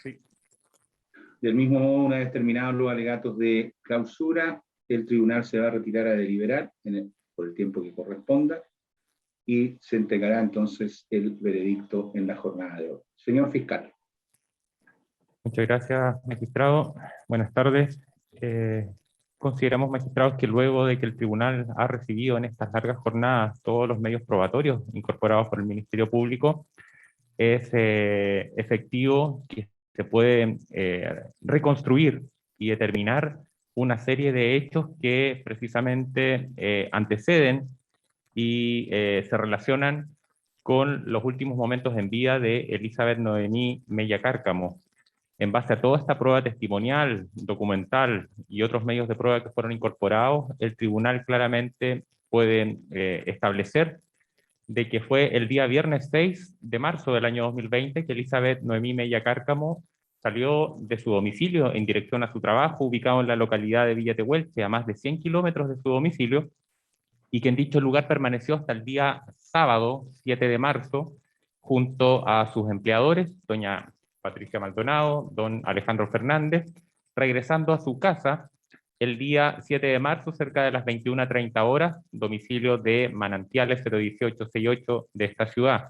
Sí. Del mismo modo, una vez terminados los alegatos de clausura, el tribunal se va a retirar a deliberar por el tiempo que corresponda y se entregará entonces el veredicto en la jornada de hoy. Señor fiscal. Muchas gracias, magistrado. Buenas tardes. Consideramos, magistrados, que luego de que el tribunal ha recibido en estas largas jornadas todos los medios probatorios incorporados por el Ministerio Público, es efectivo que se puede reconstruir y determinar una serie de hechos que precisamente anteceden y se relacionan con los últimos momentos en vida de Elizabeth Noemí Mella Cárcamo. En base a toda esta prueba testimonial, documental y otros medios de prueba que fueron incorporados, el tribunal claramente puede establecer de que fue el día viernes 6 de marzo del año 2020 que Elizabeth Noemí Mella Cárcamo salió de su domicilio en dirección a su trabajo, ubicado en la localidad de Villa Tehuelche, a más de 100 kilómetros de su domicilio, y que en dicho lugar permaneció hasta el día sábado 7 de marzo, junto a sus empleadores, doña Patricia Maldonado, don Alejandro Fernández, regresando a su casa el día 7 de marzo, cerca de las 21:30 horas, domicilio de Manantiales 01868 de esta ciudad.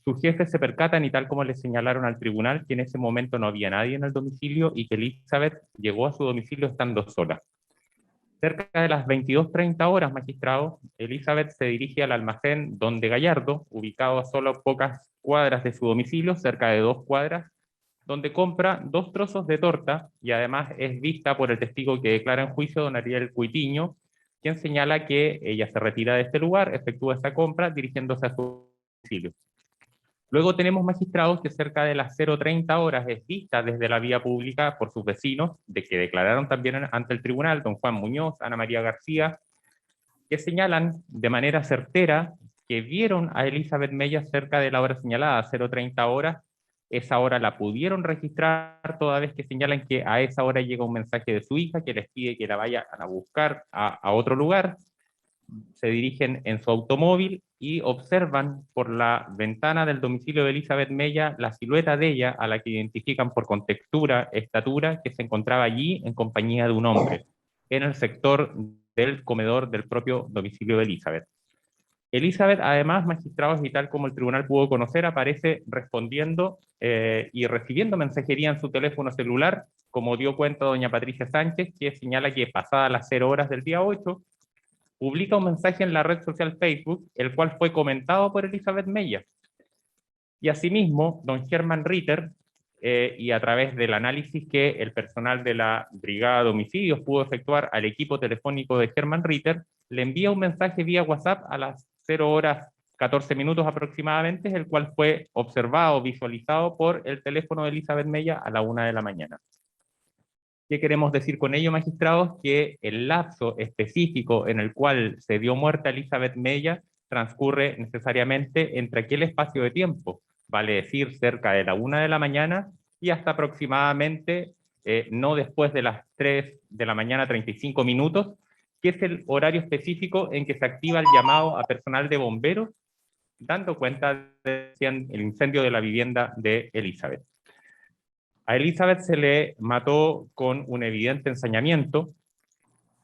Sus jefes se percatan, y tal como les señalaron al tribunal, que en ese momento no había nadie en el domicilio y que Elizabeth llegó a su domicilio estando sola. Cerca de las 22:30 horas, magistrado, Elizabeth se dirige al almacén Don de Gallardo, ubicado a solo pocas cuadras de su domicilio, cerca de 2 cuadras, donde compra 2 trozos de torta y además es vista por el testigo que declara en juicio, don Ariel Cuitiño, quien señala que ella se retira de este lugar, efectúa esta compra dirigiéndose a su domicilio. Luego tenemos, magistrados, que cerca de las 0:30 horas es vista desde la vía pública por sus vecinos, de que declararon también ante el tribunal, don Juan Muñoz, Ana María García, que señalan de manera certera que vieron a Elizabeth Mella cerca de la hora señalada, 0:30 horas. Esa hora la pudieron registrar, toda vez que señalan que a esa hora llega un mensaje de su hija que les pide que la vayan a buscar a otro lugar. Se dirigen en su automóvil y observan por la ventana del domicilio de Elizabeth Mella la silueta de ella, a la que identifican por contextura, estatura, que se encontraba allí en compañía de un hombre, en el sector del comedor del propio domicilio de Elizabeth. Elizabeth, además, magistrados, y tal como el tribunal pudo conocer, aparece respondiendo y recibiendo mensajería en su teléfono celular, como dio cuenta doña Patricia Sánchez, que señala que pasadas las 0 horas del día 8, publica un mensaje en la red social Facebook, el cual fue comentado por Elizabeth Mella. Y asimismo, don Germán Ritter, y a través del análisis que el personal de la Brigada de Homicidios pudo efectuar al equipo telefónico de Germán Ritter, le envía un mensaje vía WhatsApp a las 0 horas 14 minutos aproximadamente, el cual fue observado, visualizado por el teléfono de Elizabeth Mella a la 1 de la mañana. ¿Qué queremos decir con ello, magistrados? Que el lapso específico en el cual se dio muerte a Elizabeth Mella transcurre necesariamente entre aquel espacio de tiempo, vale decir, cerca de la 1 de la mañana y hasta aproximadamente, no después de las 3 de la mañana 35 minutos, que es el horario específico en que se activa el llamado a personal de bomberos, dando cuenta del incendio de la vivienda de Elizabeth. A Elizabeth se le mató con un evidente ensañamiento,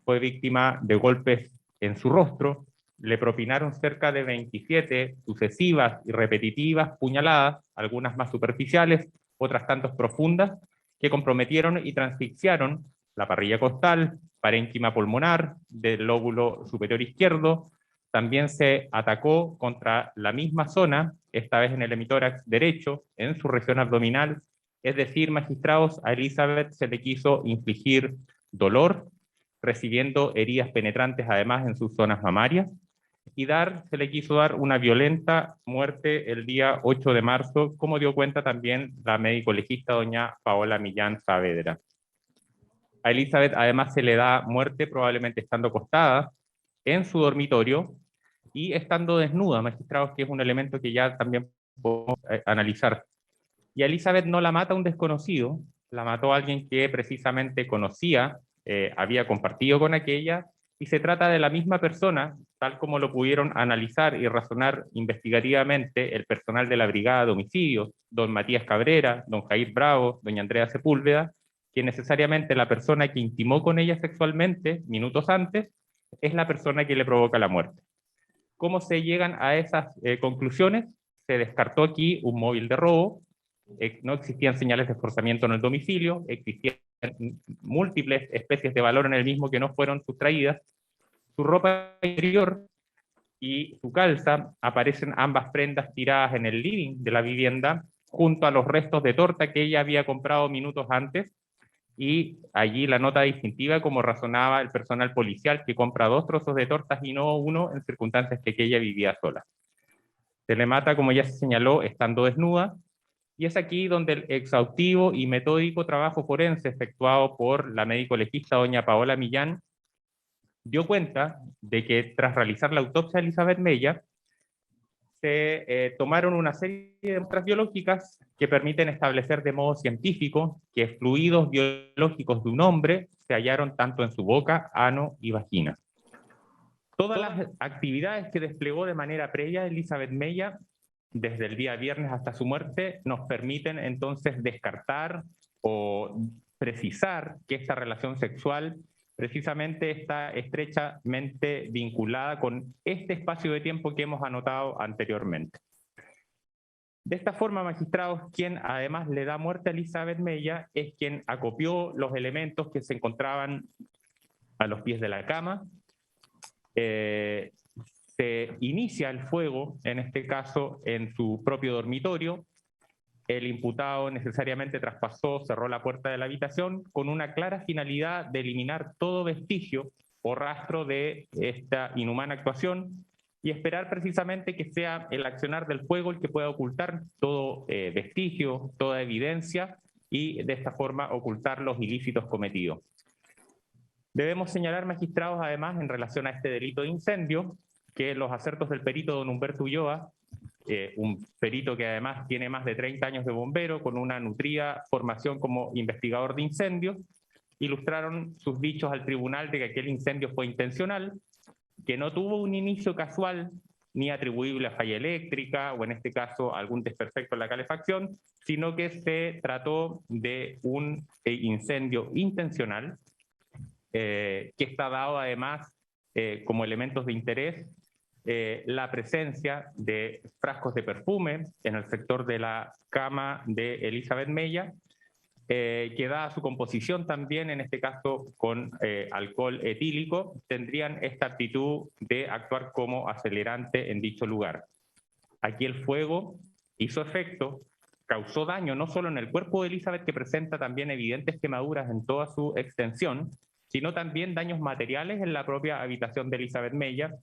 fue víctima de golpes en su rostro, le propinaron cerca de 27 sucesivas y repetitivas puñaladas, algunas más superficiales, otras tantos profundas, que comprometieron y transfixiaron la parrilla costal, parénquima pulmonar del lóbulo superior izquierdo. También se atacó contra la misma zona, esta vez en el hemitórax derecho, en su región abdominal. Es decir, magistrados, a Elizabeth se le quiso infligir dolor, recibiendo heridas penetrantes además en sus zonas mamarias, y se le quiso dar una violenta muerte el día 8 de marzo, como dio cuenta también la médico legista doña Paola Millán Saavedra. A Elizabeth además se le da muerte probablemente estando acostada en su dormitorio y estando desnuda, magistrados, que es un elemento que ya también podemos analizar. Y a Elizabeth no la mata un desconocido, la mató alguien que precisamente conocía, había compartido con aquella y se trata de la misma persona, tal como lo pudieron analizar y razonar investigativamente el personal de la Brigada de Homicidios, don Matías Cabrera, don Jair Bravo, doña Andrea Sepúlveda, que necesariamente la persona que intimó con ella sexualmente minutos antes es la persona que le provoca la muerte. ¿Cómo se llegan a esas conclusiones? Se descartó aquí un móvil de robo, no existían señales de esforzamiento en el domicilio, existían múltiples especies de valor en el mismo que no fueron sustraídas, su ropa interior y su calza, aparecen ambas prendas tiradas en el living de la vivienda, junto a los restos de torta que ella había comprado minutos antes, y allí la nota distintiva como razonaba el personal policial que compra 2 trozos de tortas y no uno en circunstancias que ella vivía sola. Se le mata, como ya se señaló, estando desnuda, y es aquí donde el exhaustivo y metódico trabajo forense efectuado por la médico legista doña Paola Millán dio cuenta de que tras realizar la autopsia de Elizabeth Mella, se tomaron una serie de muestras biológicas que permiten establecer de modo científico que fluidos biológicos de un hombre se hallaron tanto en su boca, ano y vagina. Todas las actividades que desplegó de manera previa Elizabeth Mella, desde el día viernes hasta su muerte, nos permiten entonces descartar o precisar que esta relación sexual precisamente está estrechamente vinculada con este espacio de tiempo que hemos anotado anteriormente. De esta forma, magistrados, quien además le da muerte a Elizabeth Mella es quien acopió los elementos que se encontraban a los pies de la cama. Se inicia el fuego, en este caso, en su propio dormitorio. El imputado necesariamente traspasó, cerró la puerta de la habitación con una clara finalidad de eliminar todo vestigio o rastro de esta inhumana actuación y esperar precisamente que sea el accionar del fuego el que pueda ocultar todo vestigio, toda evidencia y de esta forma ocultar los ilícitos cometidos. Debemos señalar, magistrados, además, en relación a este delito de incendio, que los acertos del perito don Humberto Ulloa, un perito que además tiene más de 30 años de bombero, con una nutrida formación como investigador de incendios, ilustraron sus dichos al tribunal de que aquel incendio fue intencional, que no tuvo un inicio casual ni atribuible a falla eléctrica, o en este caso algún desperfecto en la calefacción, sino que se trató de un incendio intencional, que está dado además como elementos de interés la presencia de frascos de perfume en el sector de la cama de Elizabeth Mella, que dada su composición también, en este caso con alcohol etílico, tendrían esta aptitud de actuar como acelerante en dicho lugar. Aquí el fuego hizo efecto, causó daño no solo en el cuerpo de Elizabeth, que presenta también evidentes quemaduras en toda su extensión, sino también daños materiales en la propia habitación de Elizabeth Mella,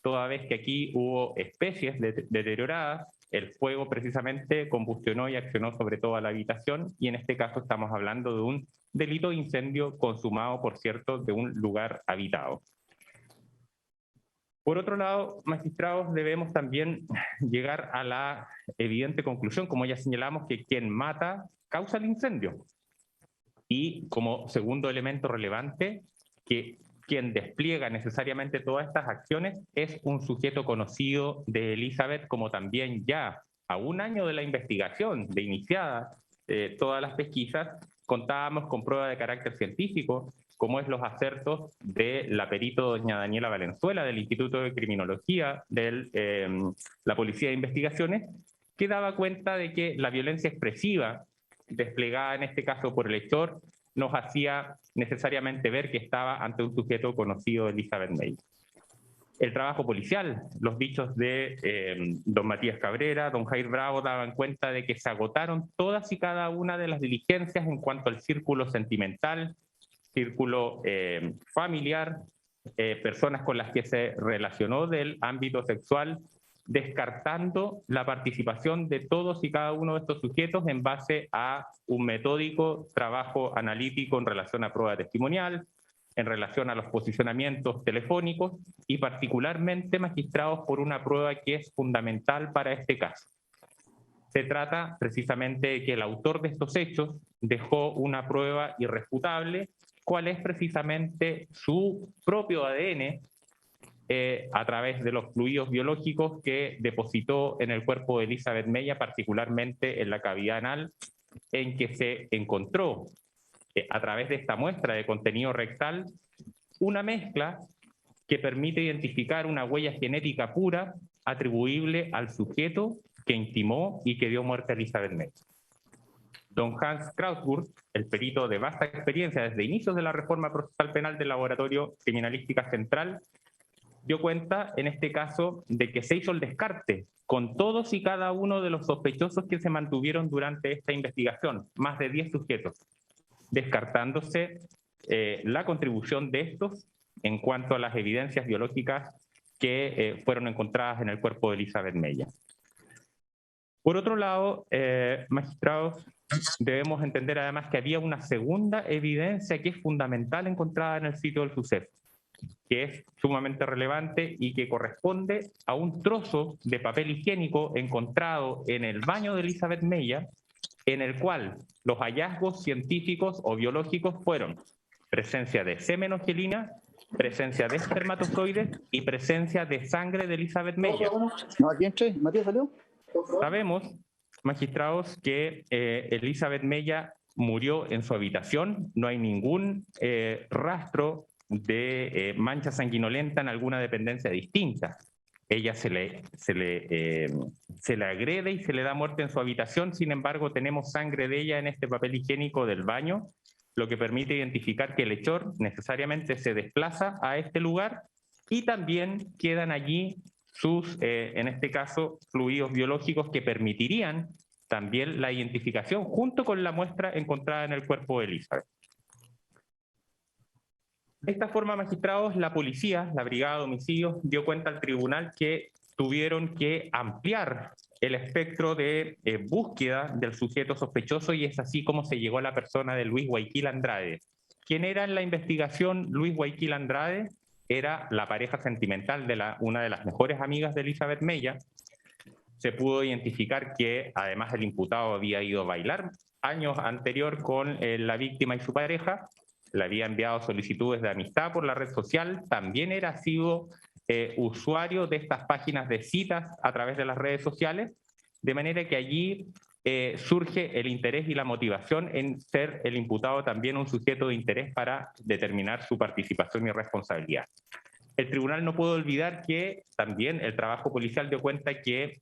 toda vez que aquí hubo especies deterioradas, el fuego precisamente combustionó y accionó sobre toda la habitación, y en este caso estamos hablando de un delito de incendio consumado, por cierto, de un lugar habitado. Por otro lado, magistrados, debemos también llegar a la evidente conclusión, como ya señalamos, que quien mata causa el incendio. Y como segundo elemento relevante, que quien despliega necesariamente todas estas acciones es un sujeto conocido de Elizabeth, como también ya a un año de la investigación, de iniciadas todas las pesquisas, contábamos con pruebas de carácter científico, como es los acertos de la perito doña Daniela Valenzuela del Instituto de Criminología de la Policía de Investigaciones, que daba cuenta de que la violencia expresiva desplegada en este caso por el hechor nos hacía necesariamente ver que estaba ante un sujeto conocido de Elizabeth Mella. El trabajo policial, los dichos de don Matías Cabrera, don Jair Bravo daban cuenta de que se agotaron todas y cada una de las diligencias en cuanto al círculo sentimental, círculo familiar, personas con las que se relacionó del ámbito sexual, descartando la participación de todos y cada uno de estos sujetos en base a un metódico trabajo analítico en relación a prueba testimonial, en relación a los posicionamientos telefónicos y particularmente, magistrados, por una prueba que es fundamental para este caso. Se trata precisamente de que el autor de estos hechos dejó una prueba irrefutable cuál es precisamente su propio ADN a través de los fluidos biológicos que depositó en el cuerpo de Elizabeth Mella, particularmente en la cavidad anal, en que se encontró a través de esta muestra de contenido rectal una mezcla que permite identificar una huella genética pura atribuible al sujeto que intimó y que dio muerte a Elizabeth Mella. Don Hans Krausburg, el perito de vasta experiencia desde inicios de la reforma procesal penal del Laboratorio Criminalística Central, dio cuenta en este caso de que se hizo el descarte con todos y cada uno de los sospechosos que se mantuvieron durante esta investigación, más de 10 sujetos, descartándose la contribución de estos en cuanto a las evidencias biológicas que fueron encontradas en el cuerpo de Elizabeth Mella. Por otro lado, magistrados, debemos entender además que había una segunda evidencia que es fundamental encontrada en el sitio del suceso, que es sumamente relevante y que corresponde a un trozo de papel higiénico encontrado en el baño de Elizabeth Mella, en el cual los hallazgos científicos o biológicos fueron presencia de semen o gelina, presencia de espermatozoides y presencia de sangre de Elizabeth Mella. No, aquí entré. ¿Matías salió? Sabemos, magistrados, que Elizabeth Mella murió en su habitación, no hay ningún rastro de mancha sanguinolenta en alguna dependencia distinta. Ella se le agrede y se le da muerte en su habitación, sin embargo tenemos sangre de ella en este papel higiénico del baño, lo que permite identificar que el hechor necesariamente se desplaza a este lugar y también quedan allí sus, en este caso, fluidos biológicos que permitirían también la identificación junto con la muestra encontrada en el cuerpo de Elizabeth. De esta forma, magistrados, la policía, la Brigada de Homicidios, dio cuenta al tribunal que tuvieron que ampliar el espectro de búsqueda del sujeto sospechoso y es así como se llegó a la persona de Luis Guayquil Andrade. ¿Quién era en la investigación Luis Guayquil Andrade? Era la pareja sentimental de una de las mejores amigas de Elizabeth Mella. Se pudo identificar que además el imputado había ido a bailar años anterior con la víctima y su pareja, le había enviado solicitudes de amistad por la red social, también era sido usuario de estas páginas de citas a través de las redes sociales, de manera que allí surge el interés y la motivación en ser el imputado también un sujeto de interés para determinar su participación y responsabilidad. El tribunal no puede olvidar que también el trabajo policial dio cuenta que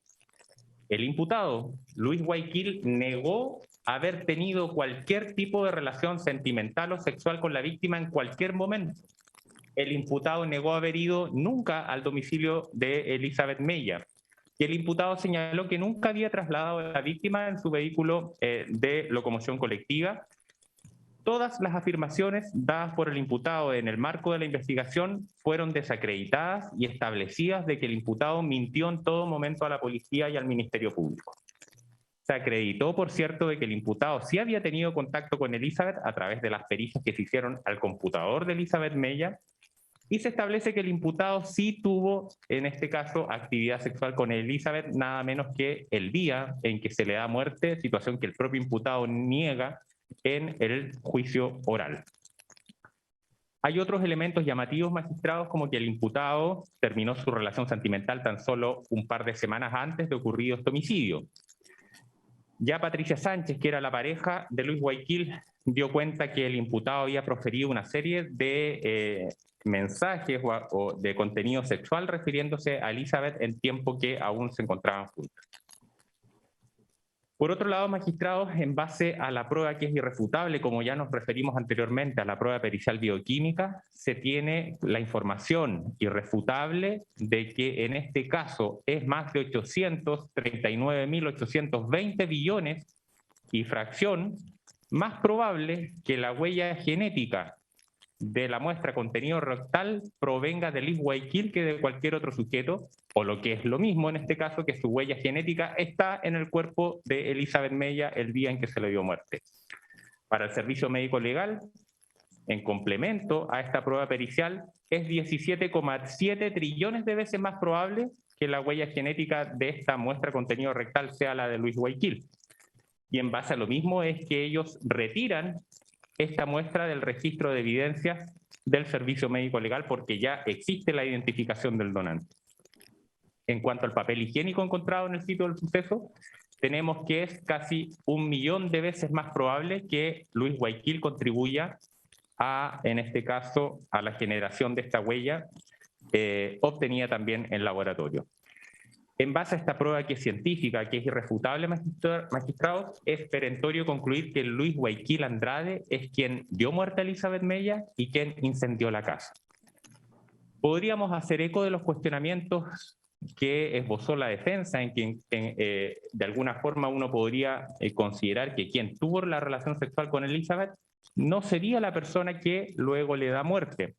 el imputado, Luis Guayquil, negó haber tenido cualquier tipo de relación sentimental o sexual con la víctima en cualquier momento. El imputado negó haber ido nunca al domicilio de Elizabeth Mella. Y el imputado señaló que nunca había trasladado a la víctima en su vehículo de locomoción colectiva. Todas las afirmaciones dadas por el imputado en el marco de la investigación fueron desacreditadas y establecidas de que el imputado mintió en todo momento a la policía y al Ministerio Público. Se acreditó, por cierto, de que el imputado sí había tenido contacto con Elizabeth a través de las pericias que se hicieron al computador de Elizabeth Mella, y se establece que el imputado sí tuvo, en este caso, actividad sexual con Elizabeth, nada menos que el día en que se le da muerte, situación que el propio imputado niega en el juicio oral. Hay otros elementos llamativos, magistrados, como que el imputado terminó su relación sentimental tan solo un par de semanas antes de ocurrido este homicidio. Ya Patricia Sánchez, que era la pareja de Luis Guayquil, dio cuenta que el imputado había proferido una serie de mensajes o de contenido sexual refiriéndose a Elizabeth en tiempo que aún se encontraban juntos. Por otro lado, magistrados, en base a la prueba que es irrefutable, como ya nos referimos anteriormente a la prueba pericial bioquímica, se tiene la información irrefutable de que en este caso es más de 839.820 billones y fracción más probable que la huella genética de la muestra contenido rectal provenga de Luis Guayquil que de cualquier otro sujeto, o lo que es lo mismo en este caso, que su huella genética está en el cuerpo de Elizabeth Mella el día en que se le dio muerte. Para el servicio médico legal, en complemento a esta prueba pericial, es 17,7 trillones de veces más probable que la huella genética de esta muestra contenido rectal sea la de Luis Guayquil. Y en base a lo mismo es que ellos retiran esta muestra del registro de evidencias del servicio médico legal porque ya existe la identificación del donante. En cuanto al papel higiénico encontrado en el sitio del suceso, tenemos que es casi 1 millón de veces más probable que Luis Guayaquil contribuya a, en este caso, a la generación de esta huella obtenida también en laboratorio. En base a esta prueba que es científica, que es irrefutable, magistrados, es perentorio concluir que Luis Guayaquil Andrade es quien dio muerte a Elizabeth Mella y quien incendió la casa. Podríamos hacer eco de los cuestionamientos que esbozó la defensa, en que de alguna forma uno podría considerar que quien tuvo la relación sexual con Elizabeth no sería la persona que luego le da muerte.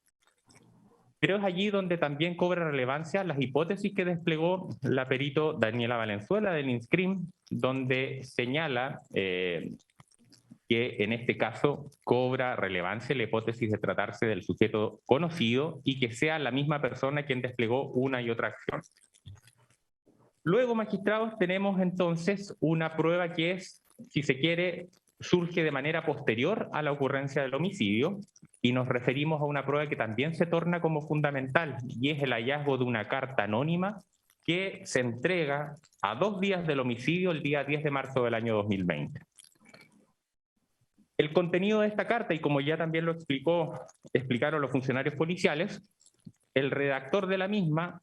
Pero es allí donde también cobra relevancia las hipótesis que desplegó la perito Daniela Valenzuela del INSCRIM, donde señala que en este caso cobra relevancia la hipótesis de tratarse del sujeto conocido y que sea la misma persona quien desplegó una y otra acción. Luego, magistrados, tenemos entonces una prueba que es, si se quiere, surge de manera posterior a la ocurrencia del homicidio, y nos referimos a una prueba que también se torna como fundamental, y es el hallazgo de una carta anónima que se entrega a 2 días del homicidio, el día 10 de marzo del año 2020. El contenido de esta carta, y como ya también lo explicaron los funcionarios policiales, el redactor de la misma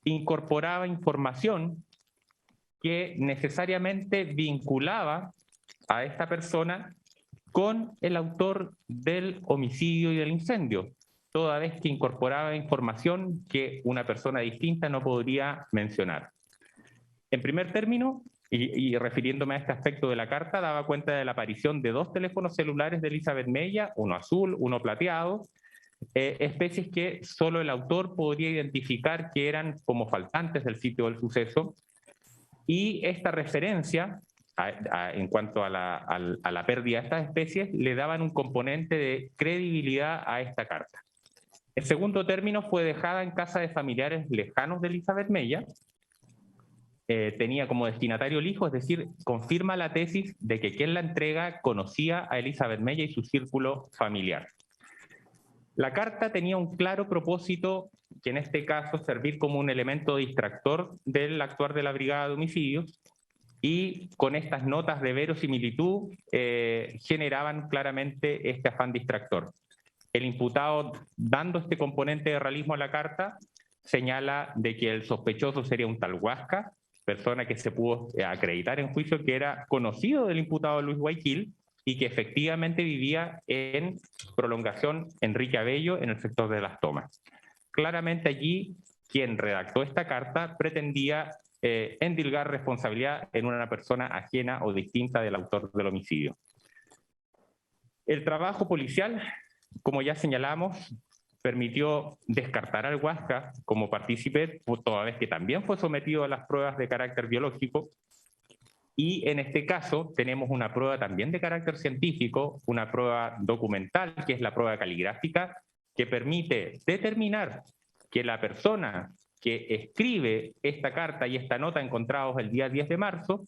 incorporaba información que necesariamente vinculaba a esta persona con el autor del homicidio y del incendio, toda vez que incorporaba información que una persona distinta no podría mencionar. En primer término, y refiriéndome a este aspecto de la carta, daba cuenta de la aparición de 2 teléfonos celulares de Elizabeth Mella, uno azul, uno plateado, especies que solo el autor podría identificar que eran como faltantes del sitio del suceso, y esta referencia en cuanto a la pérdida de estas especies le daban un componente de credibilidad a esta carta. En segundo término, fue dejada en casa de familiares lejanos de Elizabeth Mella, tenía como destinatario el hijo, es decir, confirma la tesis de que quien la entrega conocía a Elizabeth Mella y su círculo familiar. La carta tenía un claro propósito, que en este caso servir como un elemento distractor del actuar de la Brigada de Homicidios, y con estas notas de verosimilitud generaban claramente este afán distractor. El imputado, dando este componente de realismo a la carta, señala de que el sospechoso sería un tal Huasca, persona que se pudo acreditar en juicio que era conocido del imputado Luis Guayaquil y que efectivamente vivía en Prolongación Enrique Abello, en el sector de Las Tomas. Claramente allí, quien redactó esta carta pretendía endilgar responsabilidad en una persona ajena o distinta del autor del homicidio. El trabajo policial, como ya señalamos, permitió descartar al Huasca como partícipe, toda vez que también fue sometido a las pruebas de carácter biológico, y en este caso tenemos una prueba también de carácter científico, una prueba documental, que es la prueba caligráfica, que permite determinar que la persona que escribe esta carta y esta nota encontrados el día 10 de marzo,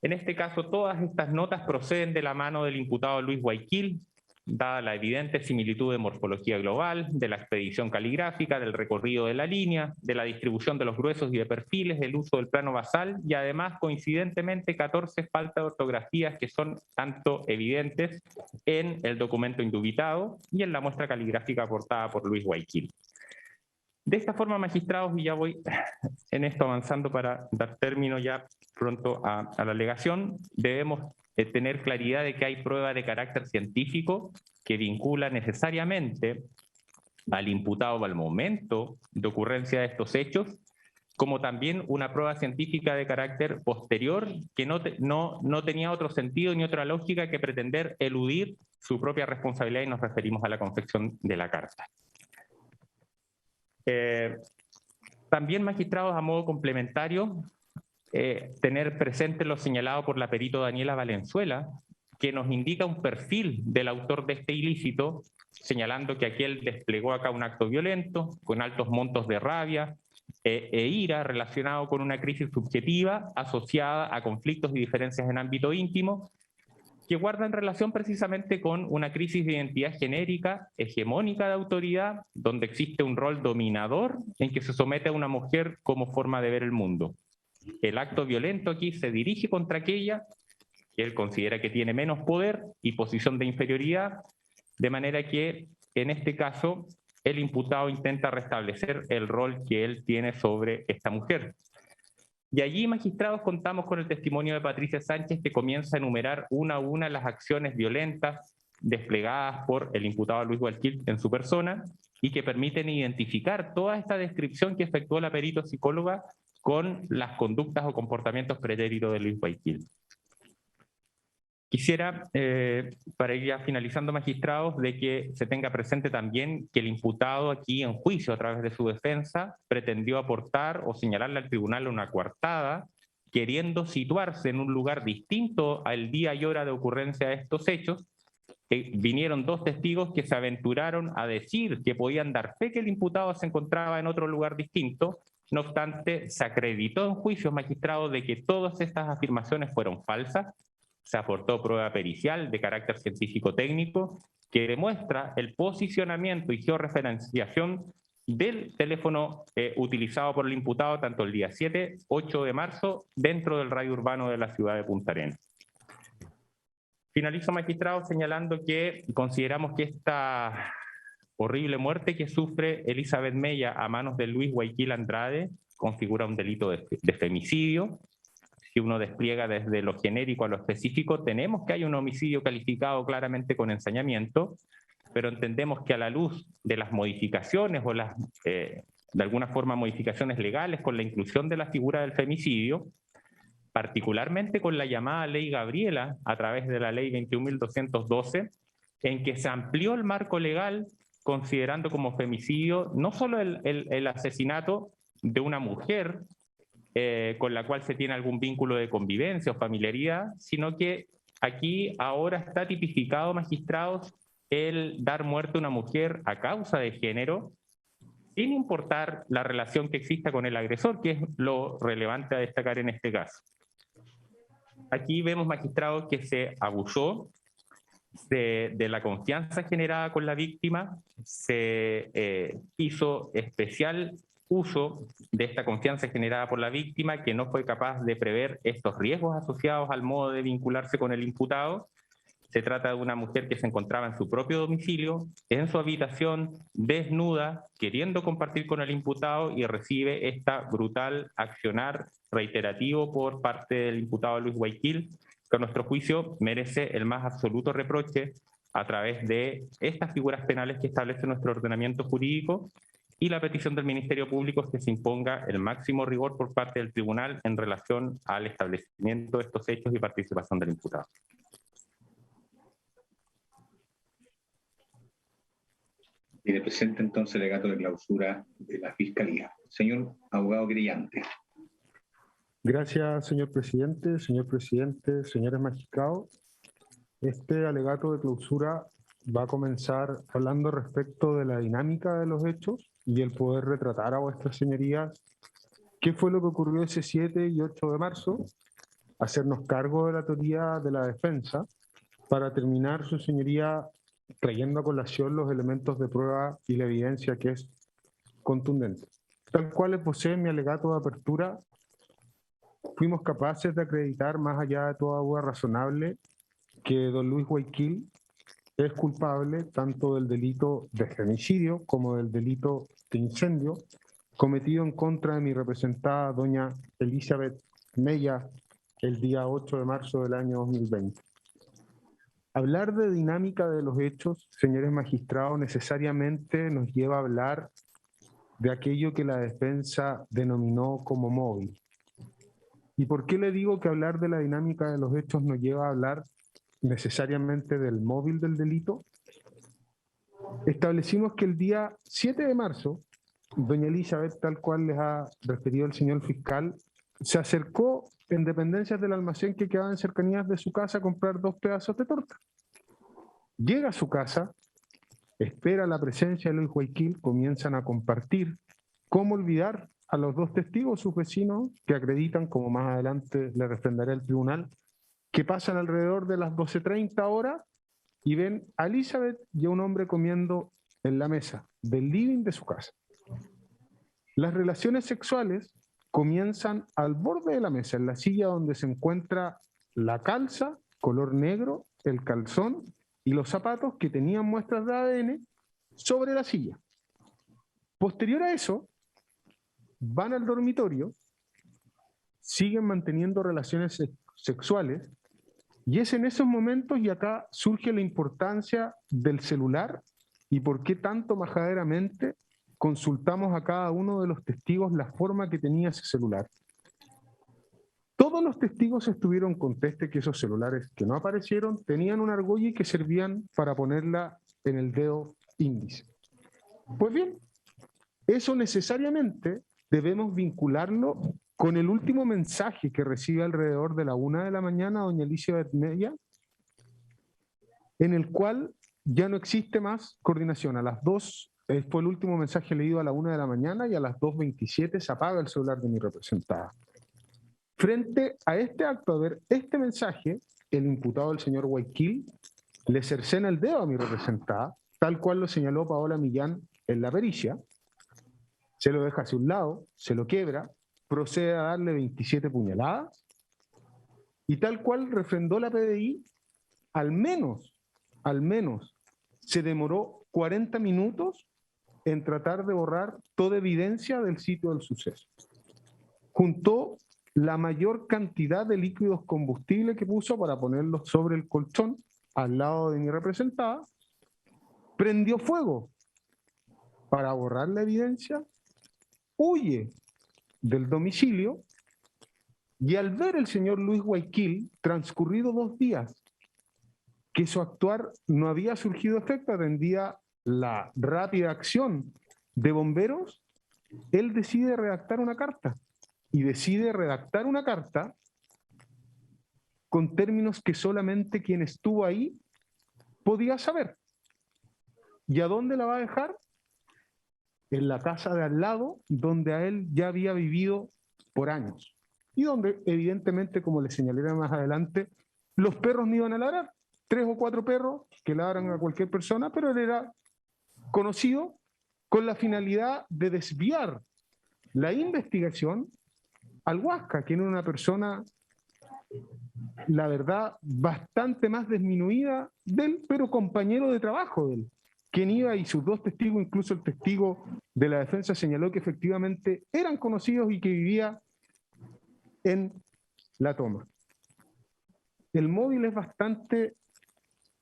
en este caso todas estas notas proceden de la mano del imputado Luis Guayaquil, dada la evidente similitud de morfología global, de la expedición caligráfica, del recorrido de la línea, de la distribución de los gruesos y de perfiles, del uso del plano basal, y además coincidentemente 14 faltas de ortografías que son tanto evidentes en el documento indubitado y en la muestra caligráfica aportada por Luis Guayaquil. De esta forma, magistrados, y ya voy en esto avanzando para dar término ya pronto a la alegación, debemos tener claridad de que hay prueba de carácter científico que vincula necesariamente al imputado al momento de ocurrencia de estos hechos, como también una prueba científica de carácter posterior que no tenía otro sentido ni otra lógica que pretender eludir su propia responsabilidad, y nos referimos a la confección de la carta. También, magistrados, a modo complementario, tener presente lo señalado por la perito Daniela Valenzuela, que nos indica un perfil del autor de este ilícito, señalando que aquel desplegó acá un acto violento, con altos montos de rabia e ira relacionado con una crisis subjetiva asociada a conflictos y diferencias en ámbito íntimo, que guardan relación precisamente con una crisis de identidad genérica, hegemónica de autoridad, donde existe un rol dominador en que se somete a una mujer como forma de ver el mundo. El acto violento aquí se dirige contra aquella que él considera que tiene menos poder y posición de inferioridad, de manera que, en este caso, el imputado intenta restablecer el rol que él tiene sobre esta mujer. Y allí, magistrados, contamos con el testimonio de Patricia Sánchez, que comienza a enumerar una a una las acciones violentas desplegadas por el imputado Luis Guayquil en su persona y que permiten identificar toda esta descripción que efectuó la perito psicóloga con las conductas o comportamientos pretéritos de Luis Guayquil. Quisiera, para ir ya finalizando, magistrados, de que se tenga presente también que el imputado aquí en juicio, a través de su defensa, pretendió aportar o señalarle al tribunal una coartada, queriendo situarse en un lugar distinto al día y hora de ocurrencia de estos hechos. Vinieron dos testigos que se aventuraron a decir que podían dar fe que el imputado se encontraba en otro lugar distinto. No obstante, se acreditó en juicios, magistrados, de que todas estas afirmaciones fueron falsas. Se aportó prueba pericial de carácter científico-técnico que demuestra el posicionamiento y georreferenciación del teléfono utilizado por el imputado tanto el día 7, 8 de marzo dentro del radio urbano de la ciudad de Punta Arenas. Finalizo, magistrado, señalando que consideramos que esta horrible muerte que sufre Elizabeth Mella a manos de Luis Guayquil Andrade configura un delito de femicidio. Si uno despliega desde lo genérico a lo específico, tenemos que hay un homicidio calificado claramente con ensañamiento, pero entendemos que a la luz de las modificaciones o las, de alguna forma, modificaciones legales con la inclusión de la figura del femicidio, particularmente con la llamada Ley Gabriela, a través de la Ley 21.212, en que se amplió el marco legal considerando como femicidio no solo el asesinato de una mujer, con la cual se tiene algún vínculo de convivencia o familiaridad, sino que aquí ahora está tipificado, magistrados, el dar muerte a una mujer a causa de género, sin importar la relación que exista con el agresor, que es lo relevante a destacar en este caso. Aquí vemos, magistrados, que se abusó de la confianza generada con la víctima, se hizo especial uso de esta confianza generada por la víctima, que no fue capaz de prever estos riesgos asociados al modo de vincularse con el imputado. Se trata de una mujer que se encontraba en su propio domicilio, en su habitación, desnuda, queriendo compartir con el imputado, y recibe esta brutal accionar reiterativo por parte del imputado Luis Guayquil, que a nuestro juicio merece el más absoluto reproche a través de estas figuras penales que establece nuestro ordenamiento jurídico, y la petición del Ministerio Público es que se imponga el máximo rigor por parte del tribunal en relación al establecimiento de estos hechos y participación del imputado. Tiene presente entonces el alegato de clausura de la Fiscalía. Señor abogado querellante. Gracias, señor presidente, señores magistrados. Este alegato de clausura va a comenzar hablando respecto de la dinámica de los hechos y el poder retratar a vuestras señorías qué fue lo que ocurrió ese 7 y 8 de marzo, hacernos cargo de la teoría de la defensa, para terminar, su señoría, trayendo a colación los elementos de prueba y la evidencia que es contundente. Tal cual posee mi alegato de apertura, fuimos capaces de acreditar, más allá de toda duda razonable, que don Luis Guayquil es culpable tanto del delito de femicidio como del delito de incendio cometido en contra de mi representada doña Elizabeth Mella el día 8 de marzo del año 2020. Hablar de dinámica de los hechos, señores magistrados, necesariamente nos lleva a hablar de aquello que la defensa denominó como móvil. ¿Y por qué le digo que hablar de la dinámica de los hechos nos lleva a hablar necesariamente del móvil del delito? Establecimos que el día 7 de marzo, doña Elizabeth, tal cual les ha referido el señor fiscal, se acercó en dependencias del almacén que quedaba en cercanías de su casa a comprar 2 pedazos de torta. Llega a su casa, espera la presencia de Luis Guayquil, comienzan a compartir. ¿Cómo olvidar a los 2 testigos, sus vecinos, que acreditan, como más adelante le refrendaré al tribunal, que pasan alrededor de las 12:30 horas y ven a Elizabeth y a un hombre comiendo en la mesa del living de su casa. Las relaciones sexuales comienzan al borde de la mesa, en la silla donde se encuentra la calza, color negro, el calzón y los zapatos que tenían muestras de ADN sobre la silla. Posterior a eso, van al dormitorio, siguen manteniendo relaciones sexuales, y es en esos momentos, y acá surge la importancia del celular y por qué tanto majaderamente consultamos a cada uno de los testigos la forma que tenía ese celular. Todos los testigos estuvieron contestes que esos celulares que no aparecieron tenían una argolla que servían para ponerla en el dedo índice. Pues bien, eso necesariamente debemos vincularlo con el último mensaje que recibe alrededor de la 1 de la mañana doña Elizabeth Mella, en el cual ya no existe más coordinación. A las 2 fue el último mensaje leído a la 1 de la mañana y a las 2:27 se apaga el celular de mi representada. Frente a este acto, a ver este mensaje, el imputado, el señor Guayquil, le cercena el dedo a mi representada, tal cual lo señaló Paola Millán en la pericia, se lo deja hacia un lado, se lo quiebra, procede a darle 27 puñaladas, y tal cual refrendó la PDI, al menos, se demoró 40 minutos en tratar de borrar toda evidencia del sitio del suceso. Juntó la mayor cantidad de líquidos combustibles que puso para ponerlos sobre el colchón al lado de mi representada, prendió fuego para borrar la evidencia, huye del domicilio y al ver el señor Luis Guayquil, transcurrido 2 días, que su actuar no había surgido efecto, atendía la rápida acción de bomberos, él decide redactar una carta. Y decide redactar una carta con términos que solamente quien estuvo ahí podía saber. ¿Y a dónde la va a dejar? En la casa de al lado, donde a él ya había vivido por años. Y donde, evidentemente, como les señalaré más adelante, los perros no iban a ladrar. 3 o 4 perros que ladran a cualquier persona, pero él era conocido con la finalidad de desviar la investigación al Huasca, que era una persona, la verdad, bastante más disminuida de él, pero compañero de trabajo de él. Quien iba y sus 2 testigos, incluso el testigo de la defensa señaló que efectivamente eran conocidos y que vivía en La Toma. El móvil es bastante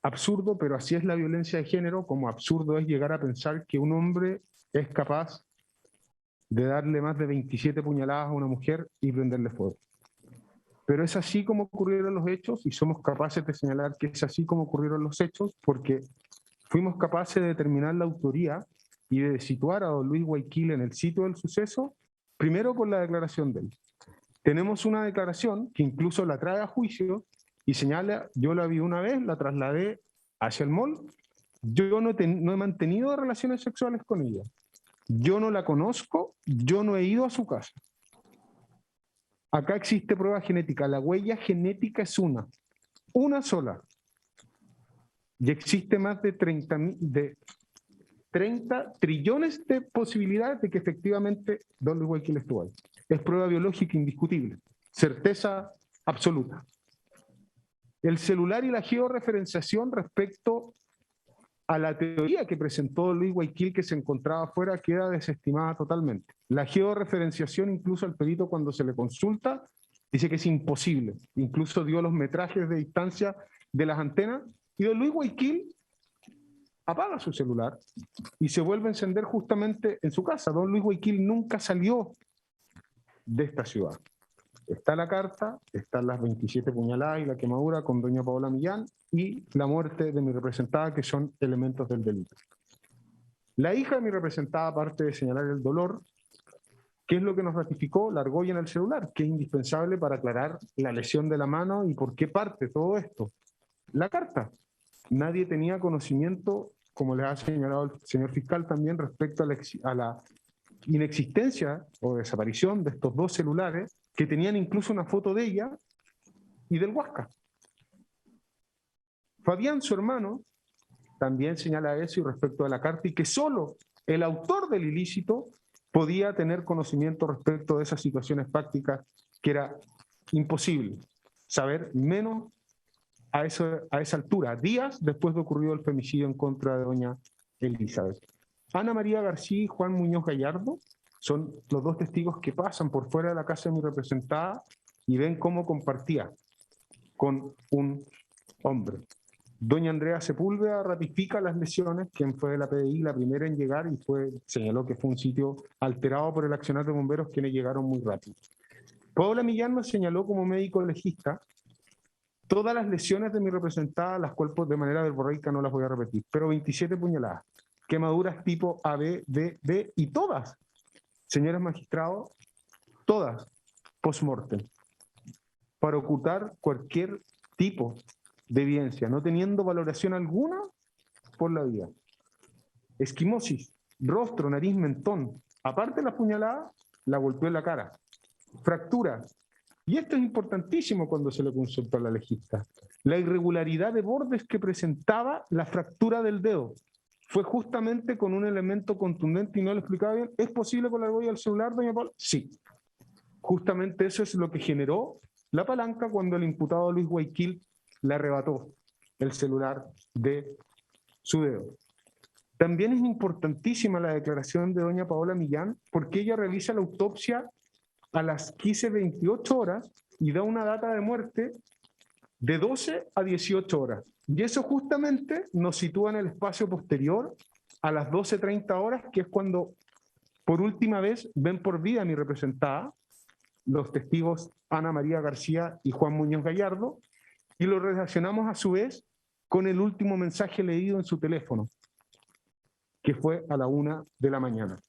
absurdo, pero así es la violencia de género, como absurdo es llegar a pensar que un hombre es capaz de darle más de 27 puñaladas a una mujer y prenderle fuego. Pero es así como ocurrieron los hechos y somos capaces de señalar que es así como ocurrieron los hechos porque fuimos capaces de determinar la autoría y de situar a don Luis Guayquil en el sitio del suceso, primero con la declaración de él. Tenemos una declaración que incluso la trae a juicio y señala, yo la vi una vez, la trasladé hacia el mall, yo no he mantenido relaciones sexuales con ella. Yo no la conozco, yo no he ido a su casa. Acá existe prueba genética, la huella genética es una sola. Y existe más de 30 trillones de posibilidades de que efectivamente don Luis Guayquil estuvo ahí. Es prueba biológica indiscutible, certeza absoluta. El celular y la georreferenciación respecto a la teoría que presentó Luis Guayquil que se encontraba afuera queda desestimada totalmente. La georreferenciación, incluso al perito cuando se le consulta, dice que es imposible. Incluso dio los metrajes de distancia de las antenas y don Luis Guayquil apaga su celular y se vuelve a encender justamente en su casa. Don Luis Guayquil nunca salió de esta ciudad. Está la carta, están las 27 puñaladas y la quemadura con doña Paola Millán y la muerte de mi representada, que son elementos del delito. La hija de mi representada, aparte de señalar el dolor, ¿qué es lo que nos ratificó? La argolla en el celular, que es indispensable para aclarar la lesión de la mano y por qué parte todo esto. La carta. Nadie tenía conocimiento, como les ha señalado el señor fiscal también, respecto a la inexistencia o desaparición de estos 2 celulares que tenían incluso una foto de ella y del Huasca. Fabián, su hermano, también señala eso y respecto a la carta, y que solo el autor del ilícito podía tener conocimiento respecto de esas situaciones prácticas, que era imposible saber, menos a esa altura, días después de ocurrido el femicidio en contra de doña Elizabeth. Ana María García y Juan Muñoz Gallardo son los dos testigos que pasan por fuera de la casa de mi representada y ven cómo compartía con un hombre. Doña Andrea Sepúlveda ratifica las lesiones, quien fue de la PDI la primera en llegar y señaló que fue un sitio alterado por el accionar de bomberos, quienes llegaron muy rápido. Paola Millán nos señaló como médico legista todas las lesiones de mi representada, las cuales de manera verborreica no las voy a repetir, pero 27 puñaladas, quemaduras tipo A, B, D, B, y todas, señores magistrados, todas post-mortem, para ocultar cualquier tipo de evidencia, no teniendo valoración alguna por la vida. Esquimosis, rostro, nariz, mentón, aparte de la puñalada, la golpeó en la cara. Fractura, y esto es importantísimo cuando se le consultó a la legista, la irregularidad de bordes que presentaba la fractura del dedo fue justamente con un elemento contundente, y no lo explicaba bien. ¿Es posible con la argolla del celular, doña Paula? Sí. Justamente eso es lo que generó la palanca cuando el imputado Luis Guayquil le arrebató el celular de su dedo. También es importantísima la declaración de doña Paola Millán, porque ella realiza la autopsia a las 15:28 horas y da una data de muerte de 12 a 18 horas. Y eso justamente nos sitúa en el espacio posterior a las 12:30 horas, que es cuando por última vez ven por vida a mi representada, los testigos Ana María García y Juan Muñoz Gallardo, y lo relacionamos a su vez con el último mensaje leído en su teléfono, que fue a la 1 de la mañana.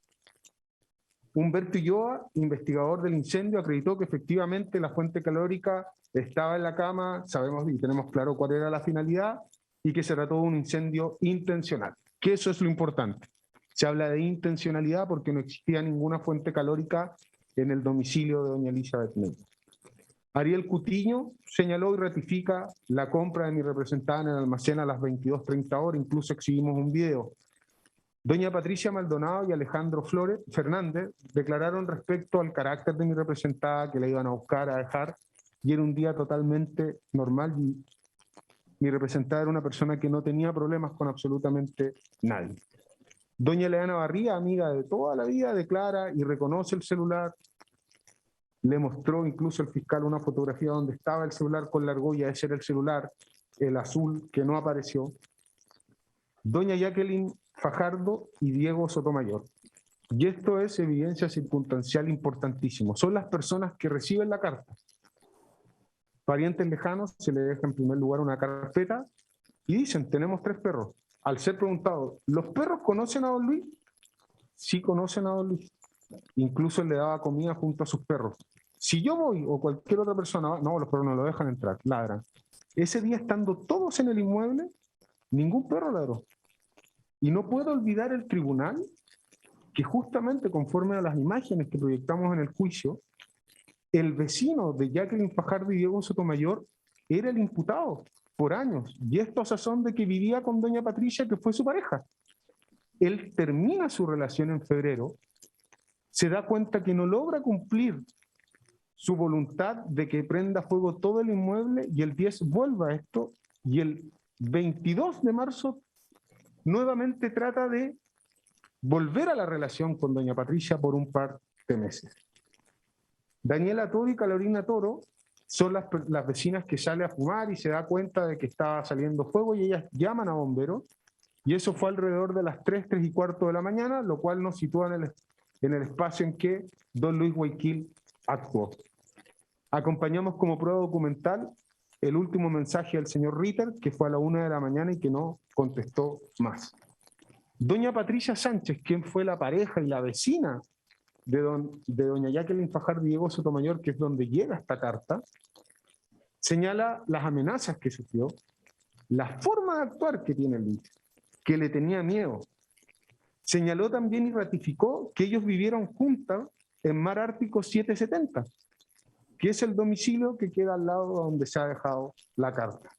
Humberto Ulloa, investigador del incendio, acreditó que efectivamente la fuente calórica estaba en la cama, sabemos y tenemos claro cuál era la finalidad, y que se trató de un incendio intencional, que eso es lo importante. Se habla de intencionalidad porque no existía ninguna fuente calórica en el domicilio de doña Elizabeth Meyer. Ariel Cutiño señaló y ratifica la compra de mi representada en el almacén a las 22:30 horas, incluso exhibimos un video. Doña Patricia Maldonado y Alejandro Fernández declararon respecto al carácter de mi representada, que la iban a buscar, a dejar, y era un día totalmente normal, y mi representada era una persona que no tenía problemas con absolutamente nadie. Doña Leana Barría, amiga de toda la vida, declara y reconoce el celular. Le mostró incluso el fiscal una fotografía donde estaba el celular con la argolla, ese era el celular, el azul, que no apareció. Doña Jacqueline Fajardo y Diego Sotomayor. Y esto es evidencia circunstancial importantísimo. Son las personas que reciben la carta. Parientes lejanos, se le deja en primer lugar una carpeta y dicen, tenemos 3 perros. Al ser preguntado, ¿los perros conocen a don Luis? Sí conocen a don Luis. Incluso le daba comida junto a sus perros. Si yo voy o cualquier otra persona va, no, los perros no lo dejan entrar, ladran. Ese día, estando todos en el inmueble, ningún perro ladró. Y no puedo olvidar el tribunal, que justamente conforme a las imágenes que proyectamos en el juicio, el vecino de Jacqueline Fajardo y Diego Sotomayor era el imputado por años. Y esto a sazón de que vivía con doña Patricia, que fue su pareja. Él termina su relación en febrero, se da cuenta que no logra cumplir su voluntad de que prenda fuego todo el inmueble, y el 10 vuelve a esto, y el 22 de marzo nuevamente trata de volver a la relación con doña Patricia por un par de meses. Daniela Toro y Carolina Toro son las vecinas que sale a fumar y se da cuenta de que estaba saliendo fuego, y ellas llaman a bomberos, y eso fue alrededor de las 3:45 de la mañana, lo cual nos sitúa en el espacio en que don Luis Guayquil actuó. Acompañamos como prueba documental el último mensaje del señor Ritter, que fue a la 1 de la mañana y que no contestó más. Doña Patricia Sánchez, quien fue la pareja y la vecina de doña Jacqueline Fajardo y Diego Sotomayor, que es donde llega esta carta, señala las amenazas que sufrió, la forma de actuar que tiene Luis, que le tenía miedo. Señaló también y ratificó que ellos vivieron juntas en Mar Ártico 770, que es el domicilio que queda al lado donde se ha dejado la carta.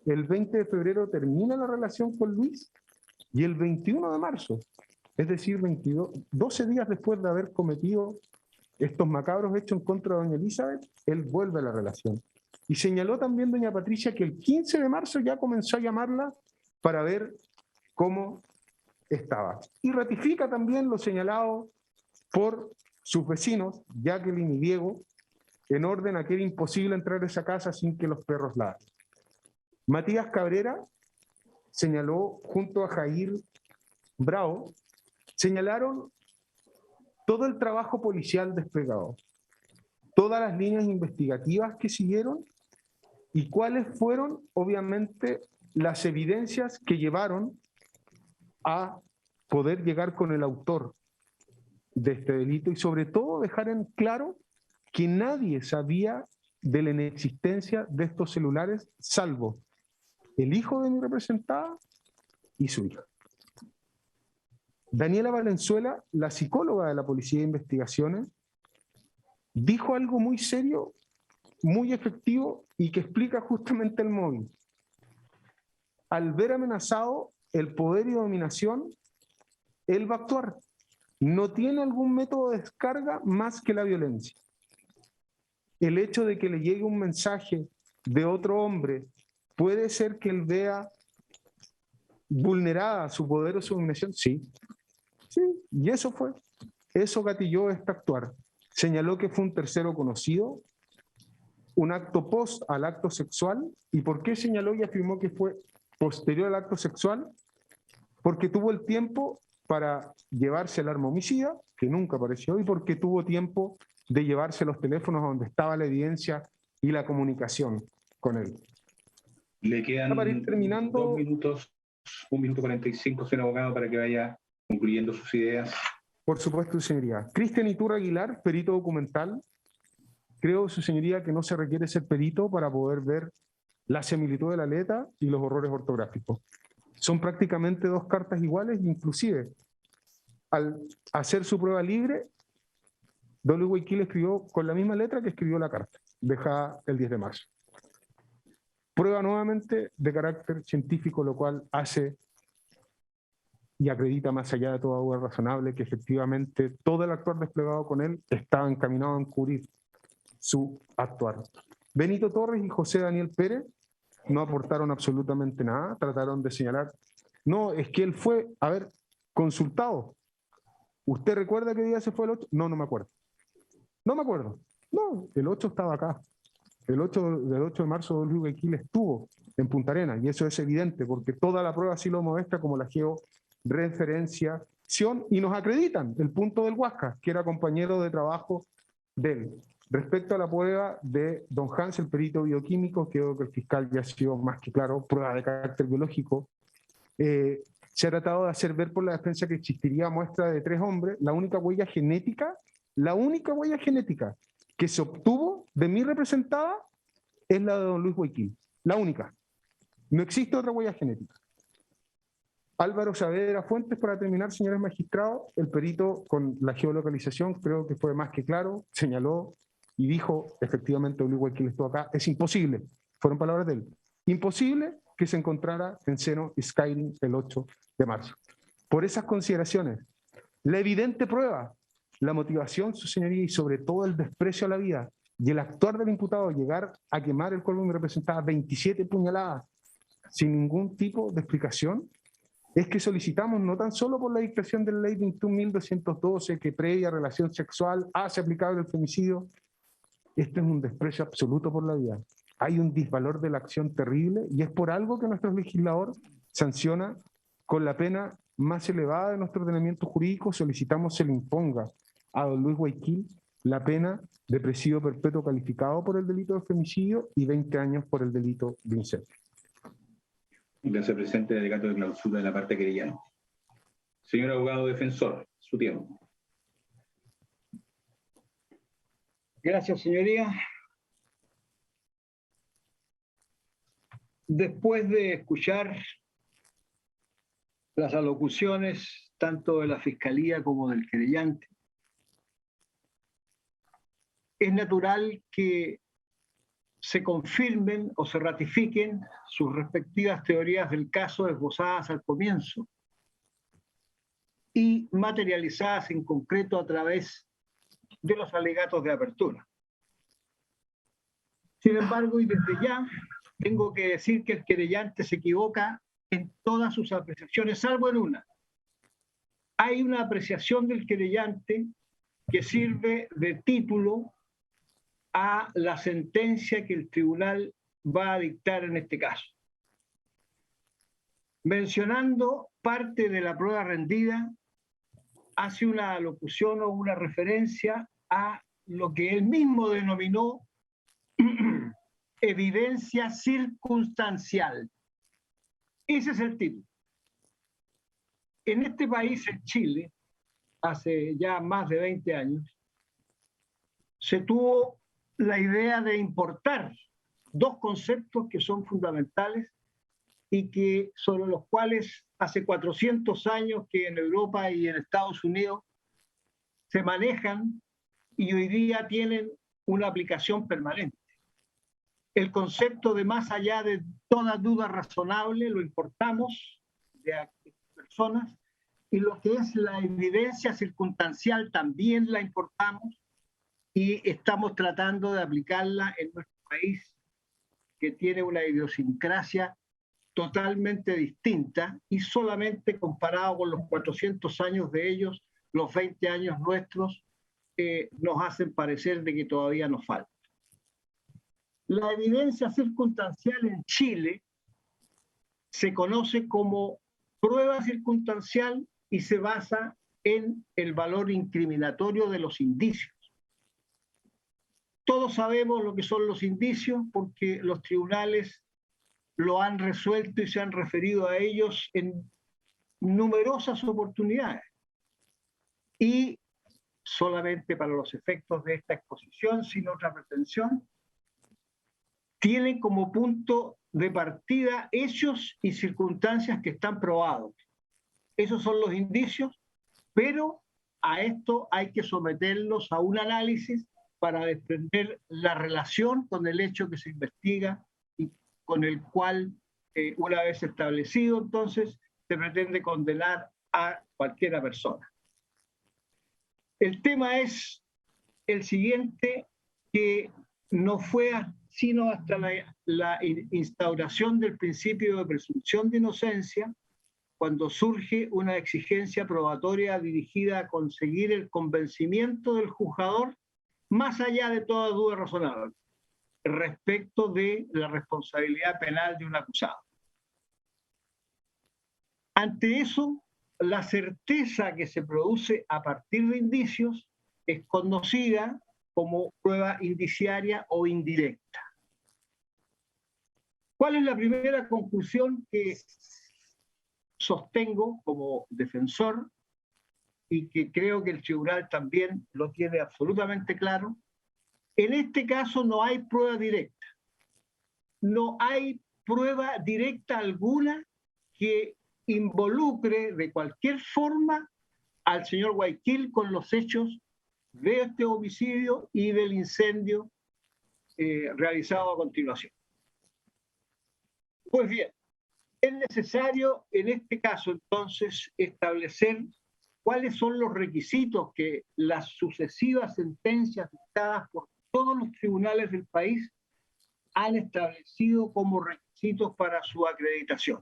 el 20 de febrero termina la relación con Luis y el 21 de marzo, es decir, 12 días después de haber cometido estos macabros hechos en contra de doña Elizabeth, él vuelve a la relación. Y señaló también doña Patricia que el 15 de marzo ya comenzó a llamarla para ver cómo estaba. Y ratifica también lo señalado por sus vecinos, Jacqueline y Diego, en orden a que era imposible entrar a esa casa sin que los perros ladren. Matías Cabrera señaló, junto a Jair Bravo, señalaron todo el trabajo policial desplegado, todas las líneas investigativas que siguieron y cuáles fueron, obviamente, las evidencias que llevaron a poder llegar con el autor de este delito y sobre todo dejar en claro que nadie sabía de la inexistencia de estos celulares salvo el hijo de mi representada y su hija. Daniela Valenzuela, la psicóloga de la Policía de Investigaciones, dijo algo muy serio, muy efectivo y que explica justamente el móvil. Al ver amenazado el poder y dominación, él va a actuar. No tiene algún método de descarga más que la violencia. El hecho de que le llegue un mensaje de otro hombre puede ser que él vea vulnerada su poder o su dominación. Sí, sí, y eso fue. Eso gatilló este actuar. Señaló que fue un tercero conocido, un acto post al acto sexual. ¿Y por qué señaló y afirmó que fue posterior al acto sexual? Porque tuvo el tiempo para llevarse el arma homicida, que nunca apareció, y porque tuvo tiempo de llevarse los teléfonos donde estaba la evidencia y la comunicación con él. Le quedan para ir terminando, 2 minutos, 1 minuto 45, señor abogado, para que vaya concluyendo sus ideas. Por supuesto, su señoría. Cristian Iturra Aguilar, perito documental. Creo, su señoría, que no se requiere ser perito para poder ver la similitud de la letra y los errores ortográficos. Son prácticamente 2 cartas iguales, inclusive al hacer su prueba libre, W. Guayaquil escribió con la misma letra que escribió la carta, dejada el 10 de marzo. Prueba nuevamente de carácter científico, lo cual hace y acredita más allá de toda duda razonable que efectivamente todo el actuar desplegado con él estaba encaminado a encubrir su actuar. Benito Torres y José Daniel Pérez no aportaron absolutamente nada, trataron de señalar, no, es que él fue, a ver, consultado. ¿Usted recuerda qué día se fue el 8? No, no me acuerdo. No me acuerdo. No, el 8 estaba acá. Del 8 de marzo, Luis Guayaquil estuvo en Punta Arenas, y eso es evidente, porque toda la prueba así lo muestra, como la georreferenciación, y nos acreditan el punto del Huasca, que era compañero de trabajo de él. Respecto a la prueba de don Hans, el perito bioquímico, creo que el fiscal ya ha sido más que claro, prueba de carácter biológico. Se ha tratado de hacer ver por la defensa que existiría muestra de 3 hombres. La única huella genética que se obtuvo de mi representada es la de don Luis Guayaquil, la única. No existe otra huella genética. Álvaro Saavedra Fuentes, para terminar, señores magistrados, el perito con la geolocalización creo que fue más que claro, señaló y dijo, efectivamente, Luis Guayaquil estuvo acá, es imposible, fueron palabras de él, imposible que se encontrara en seno Skyrim el 8 de marzo. Por esas consideraciones, la evidente prueba, la motivación, su señoría, y sobre todo el desprecio a la vida y el actuar del imputado, llegar a quemar el cuerpo de mi representada 27 puñaladas sin ningún tipo de explicación, es que solicitamos no tan solo por la dictación de la ley 21.212 que previa relación sexual hace aplicable el femicidio, esto es un desprecio absoluto por la vida. Hay un disvalor de la acción terrible y es por algo que nuestro legislador sanciona con la pena más elevada de nuestro ordenamiento jurídico. Solicitamos se le imponga a don Luis Guayaquil la pena de presidio perpetuo calificado por el delito de femicidio y 20 años por el delito de incendio. Gracias, presidente, del alegato de clausura de la parte querellante. Señor abogado defensor, su tiempo. Gracias, señoría. Después de escuchar las alocuciones tanto de la Fiscalía como del querellante, es natural que se confirmen o se ratifiquen sus respectivas teorías del caso esbozadas al comienzo y materializadas en concreto a través de los alegatos de apertura. Sin embargo, y desde ya, tengo que decir que el querellante se equivoca en todas sus apreciaciones, salvo en una. Hay una apreciación del querellante que sirve de título a la sentencia que el tribunal va a dictar en este caso. Mencionando parte de la prueba rendida, hace una alocución o una referencia a lo que él mismo denominó evidencia circunstancial. Ese es el título. En este país, en Chile, hace ya más de 20 años, se tuvo la idea de importar dos conceptos que son fundamentales y que sobre los cuales hace 400 años que en Europa y en Estados Unidos se manejan y hoy día tienen una aplicación permanente. El concepto de más allá de toda duda razonable lo importamos de personas, y lo que es la evidencia circunstancial también la importamos y estamos tratando de aplicarla en nuestro país, que tiene una idiosincrasia totalmente distinta y solamente comparado con los 400 años de ellos, los 20 años nuestros nos hacen parecer de que todavía nos falta. La evidencia circunstancial en Chile se conoce como prueba circunstancial y se basa en el valor incriminatorio de los indicios. Todos sabemos lo que son los indicios porque los tribunales lo han resuelto y se han referido a ellos en numerosas oportunidades. Y solamente para los efectos de esta exposición, sin otra pretensión, tienen como punto de partida hechos y circunstancias que están probados. Esos son los indicios, pero a esto hay que someterlos a un análisis para desprender la relación con el hecho que se investiga y con el cual, una vez establecido, entonces, se pretende condenar a cualquiera persona. El tema es el siguiente, que no fue sino hasta la instauración del principio de presunción de inocencia, cuando surge una exigencia probatoria dirigida a conseguir el convencimiento del juzgador, más allá de toda duda razonable, respecto de la responsabilidad penal de un acusado. Ante eso, la certeza que se produce a partir de indicios es conocida como prueba indiciaria o indirecta. ¿Cuál es la primera conclusión que sostengo como defensor y que creo que el tribunal también lo tiene absolutamente claro? En este caso no hay prueba directa. No hay prueba directa alguna que involucre de cualquier forma al señor Guayaquil con los hechos de este homicidio y del incendio realizado a continuación. Pues bien, es necesario en este caso entonces establecer cuáles son los requisitos que las sucesivas sentencias dictadas por todos los tribunales del país han establecido como requisitos para su acreditación.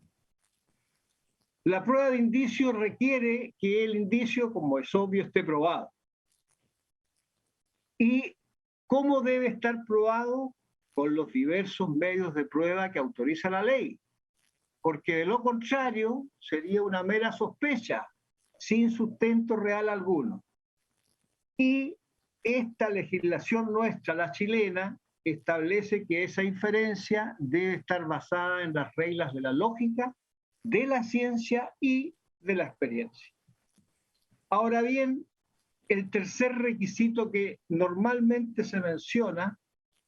La prueba de indicio requiere que el indicio, como es obvio, esté probado. ¿Y cómo debe estar probado? Con los diversos medios de prueba que autoriza la ley. Porque de lo contrario sería una mera sospecha, sin sustento real alguno. Y esta legislación nuestra, la chilena, establece que esa inferencia debe estar basada en las reglas de la lógica, de la ciencia y de la experiencia. Ahora bien, el tercer requisito que normalmente se menciona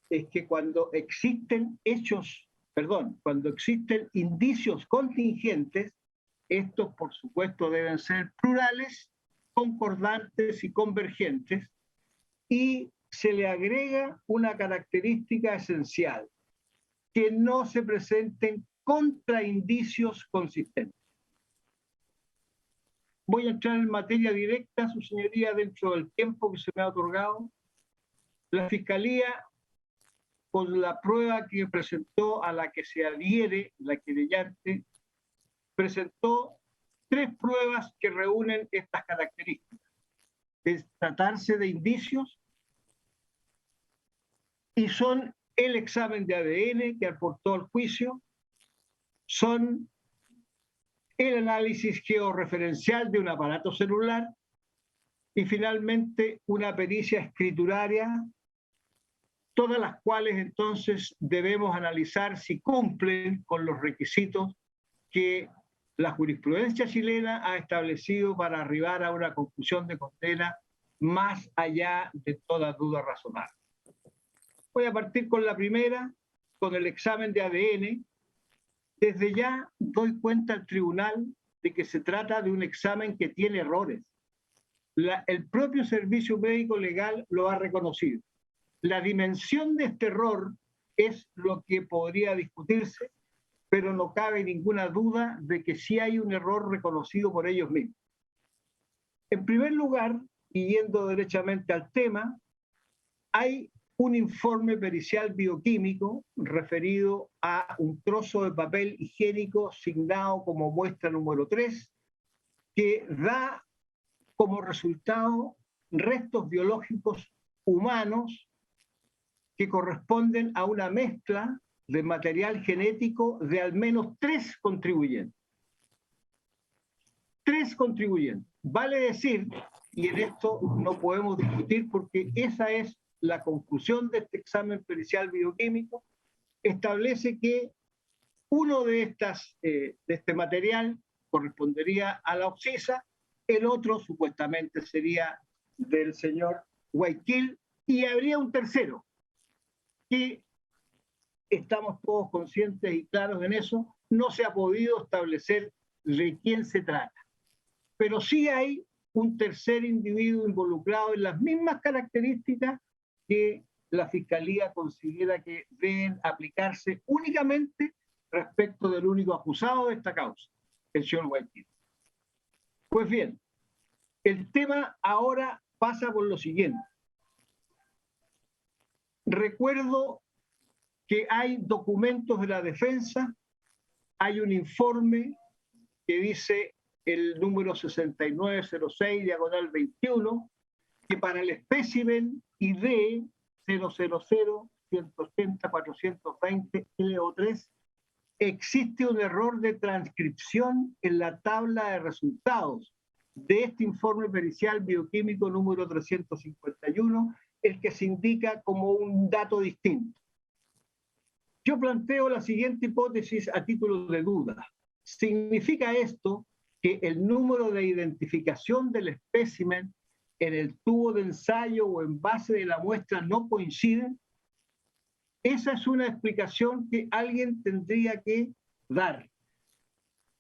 es que cuando existen cuando existen indicios contingentes, estos por supuesto deben ser plurales, concordantes y convergentes, y se le agrega una característica esencial, que no se presenten contraindicios consistentes. Voy a entrar en materia directa, su señoría, dentro del tiempo que se me ha otorgado. La Fiscalía, con la prueba que presentó, a la que se adhiere la querellante, presentó 3 pruebas que reúnen estas características. Es tratarse de indicios y son el examen de ADN que aportó al juicio, son el análisis georreferencial de un aparato celular y finalmente una pericia escrituraria, todas las cuales entonces debemos analizar si cumplen con los requisitos que la jurisprudencia chilena ha establecido para arribar a una conclusión de condena más allá de toda duda razonable. Voy a partir con la primera, con el examen de ADN. Desde ya doy cuenta al tribunal de que se trata de un examen que tiene errores. El propio Servicio Médico Legal lo ha reconocido. La dimensión de este error es lo que podría discutirse, pero no cabe ninguna duda de que sí hay un error reconocido por ellos mismos. En primer lugar, y yendo derechamente al tema, hay un informe pericial bioquímico referido a un trozo de papel higiénico signado como muestra número 3, que da como resultado restos biológicos humanos que corresponden a una mezcla de material genético de al menos 3 contribuyentes. 3 contribuyentes. Vale decir, y en esto no podemos discutir porque esa es la conclusión de este examen pericial bioquímico, establece que uno de este material correspondería a la oxisa, el otro supuestamente sería del señor Guayaquil, y habría un tercero, que estamos todos conscientes y claros en eso, no se ha podido establecer de quién se trata. Pero sí hay un tercer individuo involucrado en las mismas características que la Fiscalía considera que deben aplicarse únicamente respecto del único acusado de esta causa, el señor Guayaquil. Pues bien, el tema ahora pasa por lo siguiente. Recuerdo que hay documentos de la defensa, hay un informe que dice el número 6906, diagonal 21, que para el espécimen ID 000-180-420 LO3 existe un error de transcripción en la tabla de resultados de este informe pericial bioquímico número 351, el que se indica como un dato distinto. Yo planteo la siguiente hipótesis a título de duda. ¿Significa esto que el número de identificación del espécimen en el tubo de ensayo o en base de la muestra no coinciden? Esa es una explicación que alguien tendría que dar.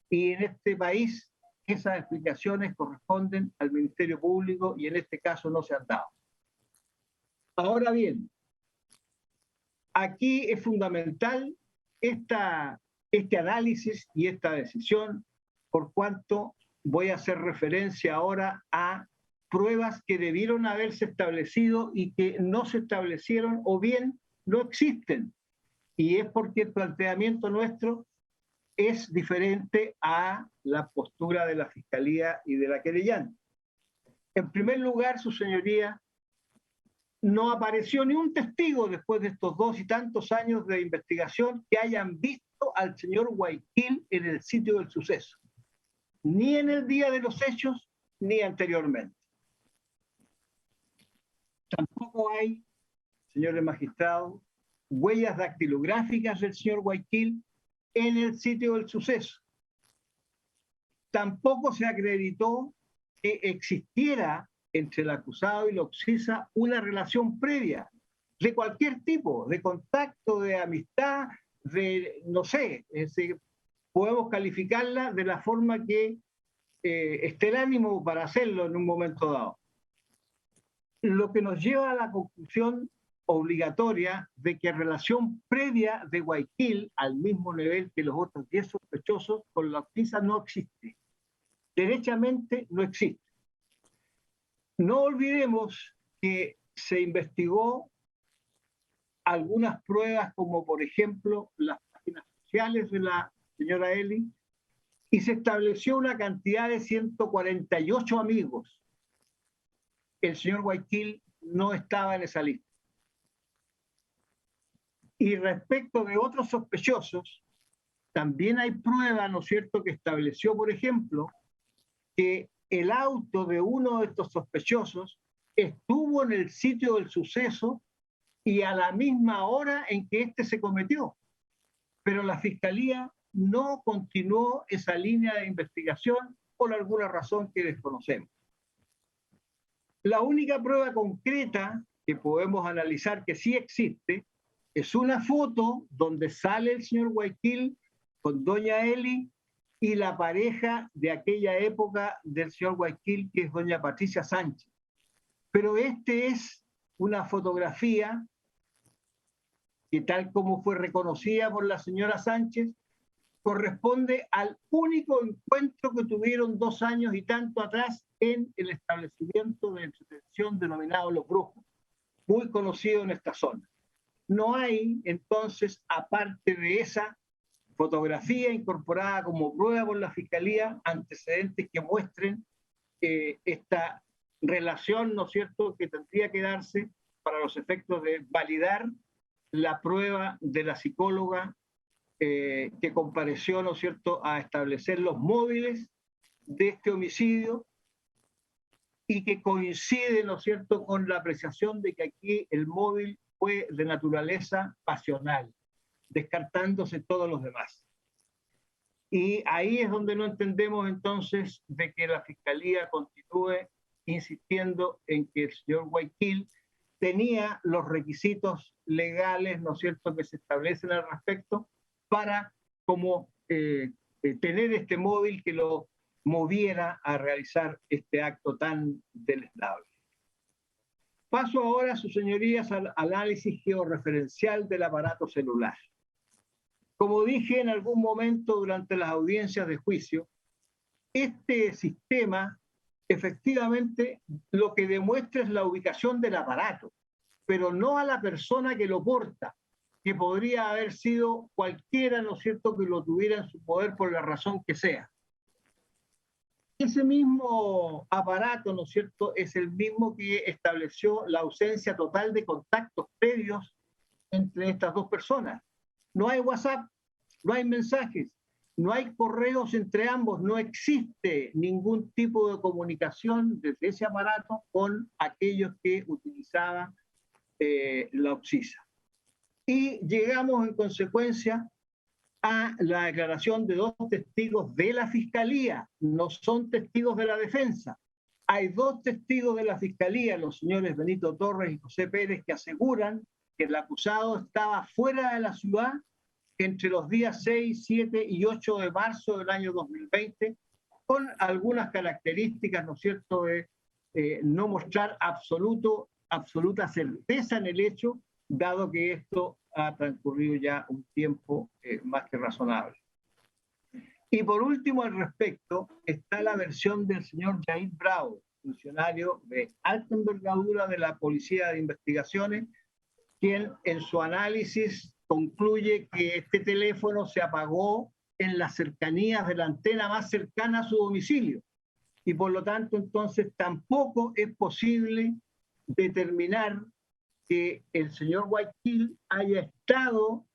Y en este país esas explicaciones corresponden al Ministerio Público y en este caso no se han dado. Ahora bien, aquí es fundamental este análisis y esta decisión, por cuanto voy a hacer referencia ahora a pruebas que debieron haberse establecido y que no se establecieron o bien no existen. Y es porque el planteamiento nuestro es diferente a la postura de la Fiscalía y de la querellante. En primer lugar, su señoría, no apareció ni un testigo después de estos 2 y tantos años de investigación que hayan visto al señor Guayaquil en el sitio del suceso, ni en el día de los hechos, ni anteriormente. Tampoco hay, señores magistrados, huellas dactilográficas del señor Guayaquil en el sitio del suceso. Tampoco se acreditó que existiera entre el acusado y la oxisa una relación previa de cualquier tipo, de contacto, de amistad, de, no sé, podemos calificarla de la forma que esté el ánimo para hacerlo en un momento dado. lo que nos lleva a la conclusión obligatoria de que relación previa de Guayaquil al mismo nivel que los otros 10 sospechosos con la Octisa no existe. Derechamente no existe. No olvidemos que se investigó algunas pruebas, como por ejemplo las páginas sociales de la señora Eli, y se estableció una cantidad de 148 amigos. El señor Guayaquil no estaba en esa lista. Y respecto de otros sospechosos, también hay prueba, ¿no es cierto?, que estableció, por ejemplo, que el auto de uno de estos sospechosos estuvo en el sitio del suceso y a la misma hora en que este se cometió. Pero la Fiscalía no continuó esa línea de investigación por alguna razón que desconocemos. La única prueba concreta que podemos analizar que sí existe es una foto donde sale el señor Guayaquil con doña Eli y la pareja de aquella época del señor Guayaquil, que es doña Patricia Sánchez. Pero este es una fotografía que, tal como fue reconocida por la señora Sánchez, corresponde al único encuentro que tuvieron 2 años y tanto atrás en el establecimiento de entretención denominado Los Brujos, muy conocido en esta zona. No hay, entonces, aparte de esa fotografía incorporada como prueba por la Fiscalía, antecedentes que muestren esta relación, ¿no es cierto?, que tendría que darse para los efectos de validar la prueba de la psicóloga que compareció, ¿no es cierto?, a establecer los móviles de este homicidio y que coincide, ¿no es cierto?, con la apreciación de que aquí el móvil fue de naturaleza pasional, descartándose todos los demás. Y ahí es donde no entendemos entonces de que la Fiscalía continúe insistiendo en que el señor Guayaquil tenía los requisitos legales, ¿no es cierto?, que se establecen al respecto para tener este móvil que lo moviera a realizar este acto tan deleznable. Paso ahora, sus señorías, al análisis georreferencial del aparato celular. Como dije en algún momento durante las audiencias de juicio, este sistema efectivamente lo que demuestra es la ubicación del aparato, pero no a la persona que lo porta, que podría haber sido cualquiera, ¿no es cierto?, que lo tuviera en su poder por la razón que sea. Ese mismo aparato, ¿no es cierto?, es el mismo que estableció la ausencia total de contactos previos entre estas dos personas. No hay WhatsApp, no hay mensajes, no hay correos entre ambos, no existe ningún tipo de comunicación desde ese aparato con aquellos que utilizaban la Octisa. Y llegamos en consecuencia a la declaración de 2 testigos de la Fiscalía, no son testigos de la defensa. Hay 2 testigos de la Fiscalía, los señores Benito Torres y José Pérez, que aseguran que el acusado estaba fuera de la ciudad entre los días 6, 7 y 8 de marzo del año 2020, con algunas características, ¿no es cierto?, de no mostrar absoluta certeza en el hecho, dado que esto ha transcurrido ya un tiempo más que razonable. Y por último, al respecto, está la versión del señor Jair Bravo, funcionario de alta envergadura de la Policía de Investigaciones, quien en su análisis concluye que este teléfono se apagó en las cercanías de la antena más cercana a su domicilio. Y por lo tanto, entonces, tampoco es posible determinar que el señor Guayaquil haya estado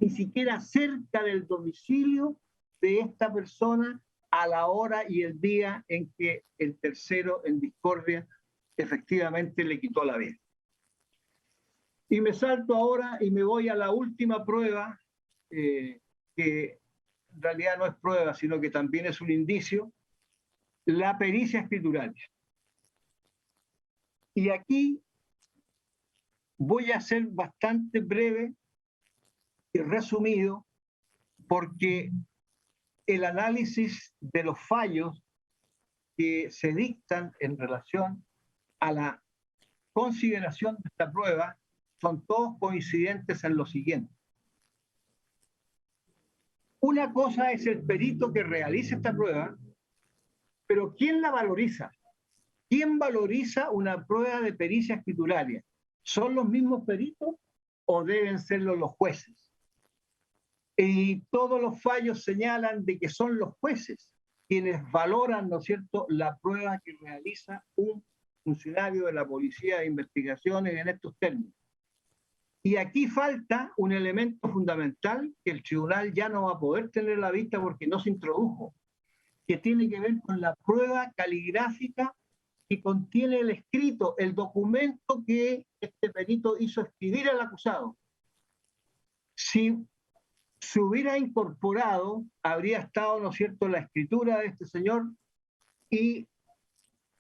ni siquiera cerca del domicilio de esta persona a la hora y el día en que el tercero en discordia efectivamente le quitó la vida. Y me salto ahora y me voy a la última prueba, que en realidad no es prueba, sino que también es un indicio, la pericia escritural. Y aquí voy a ser bastante breve y resumido, porque el análisis de los fallos que se dictan en relación a la consideración de esta prueba son todos coincidentes en lo siguiente. Una cosa es el perito que realiza esta prueba, pero ¿quién la valoriza? ¿Quién valoriza una prueba de pericia escrituraria? ¿Son los mismos peritos o deben serlo los jueces? Y todos los fallos señalan de que son los jueces quienes valoran, ¿no es cierto?, la prueba que realiza un funcionario de la Policía de Investigaciones en estos términos. Y aquí falta un elemento fundamental que el tribunal ya no va a poder tener a la vista porque no se introdujo, que tiene que ver con la prueba caligráfica que contiene el escrito, el documento que este perito hizo escribir al acusado. Si se hubiera incorporado, habría estado, ¿no es cierto?, la escritura de este señor, y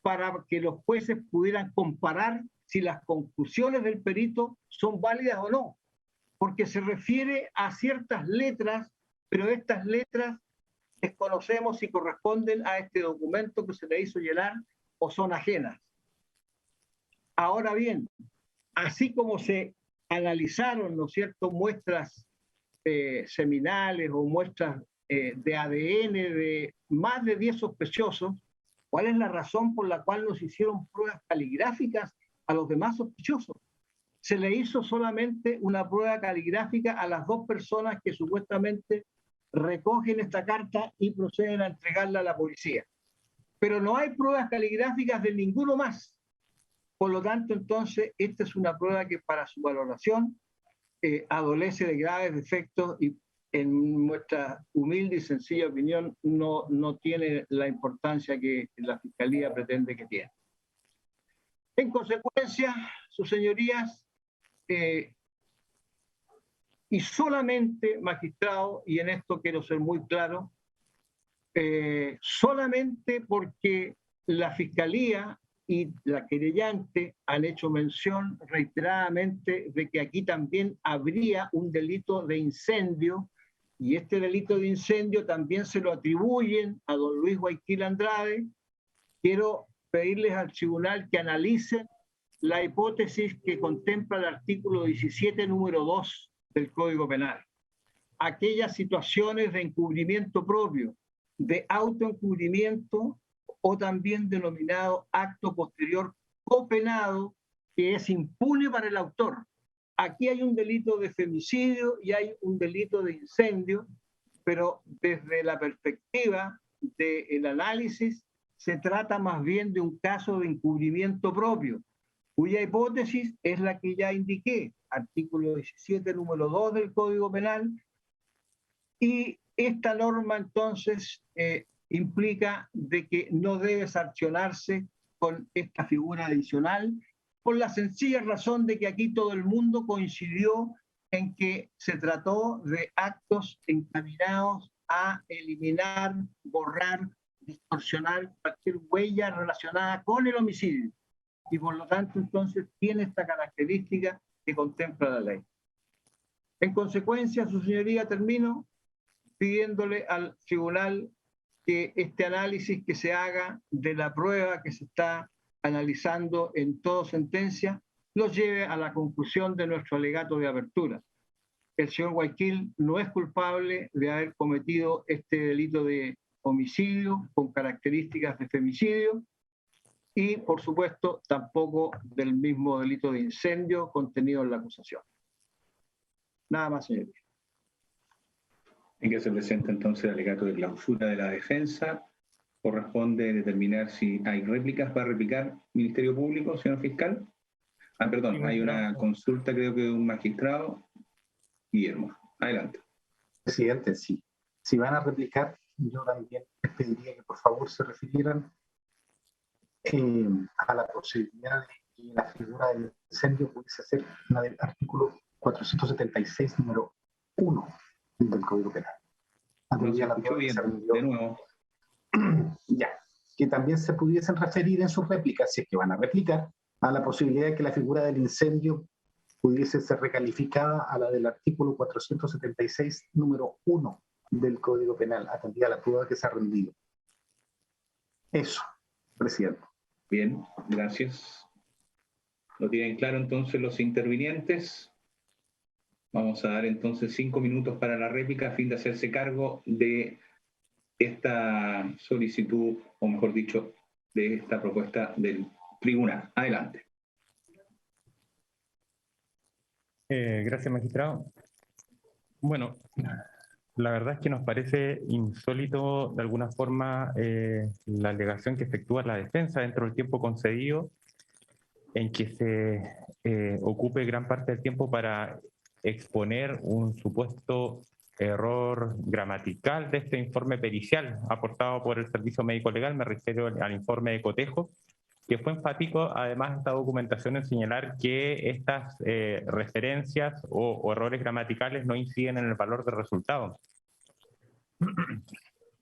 para que los jueces pudieran comparar si las conclusiones del perito son válidas o no, porque se refiere a ciertas letras, pero estas letras desconocemos si corresponden a este documento que se le hizo llenar o son ajenas. Ahora bien, así como se analizaron, ¿no es cierto?, muestras seminales o muestras de ADN de más de 10 sospechosos, ¿cuál es la razón por la cual no se hicieron pruebas caligráficas a los demás sospechosos? Se le hizo solamente una prueba caligráfica a las 2 personas que supuestamente recogen esta carta y proceden a entregarla a la policía. Pero no hay pruebas caligráficas de ninguno más. Por lo tanto, entonces, esta es una prueba que para su valoración adolece de graves defectos y en nuestra humilde y sencilla opinión no tiene la importancia que la Fiscalía pretende que tiene. En consecuencia, sus señorías, y solamente, magistrado, y en esto quiero ser muy claro, solamente porque la Fiscalía y la querellante han hecho mención reiteradamente de que aquí también habría un delito de incendio, y este delito de incendio también se lo atribuyen a don Luis Guayquil Andrade. Quiero pedirles al tribunal que analicen la hipótesis que contempla el artículo 17, número 2 del Código Penal. Aquellas situaciones de encubrimiento propio, de autoencubrimiento o también denominado acto posterior copenado, que es impune para el autor. Aquí hay un delito de femicidio y hay un delito de incendio, pero desde la perspectiva del análisis se trata más bien de un caso de encubrimiento propio, cuya hipótesis es la que ya indiqué, artículo 17, número 2 del Código Penal, y esta norma entonces implica de que no debe sancionarse con esta figura adicional, por la sencilla razón de que aquí todo el mundo coincidió en que se trató de actos encaminados a eliminar, borrar, distorsionar cualquier huella relacionada con el homicidio. Y por lo tanto, entonces, tiene esta característica que contempla la ley. En consecuencia, su señoría, termino pidiéndole al tribunal que este análisis que se haga de la prueba que se está analizando en toda sentencia los lleve a la conclusión de nuestro alegato de apertura. El señor Guayquil no es culpable de haber cometido este delito de homicidio con características de femicidio y, por supuesto, tampoco del mismo delito de incendio contenido en la acusación. Nada más, señoría. En que se presenta entonces el alegato de clausura de la defensa. Corresponde determinar si hay réplicas. ¿Va a replicar Ministerio Público, señor fiscal? Perdón, hay una consulta, creo que de un magistrado. Guillermo, adelante. Presidente, sí. Si van a replicar, yo también les pediría que por favor se refirieran a la posibilidad de que la figura del incendio pudiese ser una del artículo 476, número 1 del Código Penal. No se escuchó bien, de nuevo. Ya, que también se pudiesen referir en sus réplicas, si es que van a replicar, a la posibilidad de que la figura del incendio pudiese ser recalificada a la del artículo 476, número 1 del Código Penal, atendida a la prueba que se ha rendido. Eso, presidente. Bien, gracias. ¿Lo tienen claro entonces los intervinientes? Vamos a dar entonces 5 minutos para la réplica a fin de hacerse cargo de esta solicitud, o mejor dicho, de esta propuesta del tribunal. Adelante. Gracias, magistrado. Bueno, la verdad es que nos parece insólito de alguna forma la alegación que efectúa la defensa dentro del tiempo concedido, en que se ocupe gran parte del tiempo para exponer un supuesto error gramatical de este informe pericial aportado por el Servicio Médico Legal. Me refiero al informe de cotejo, que fue enfático además esta documentación en señalar que estas referencias o errores gramaticales no inciden en el valor del resultado.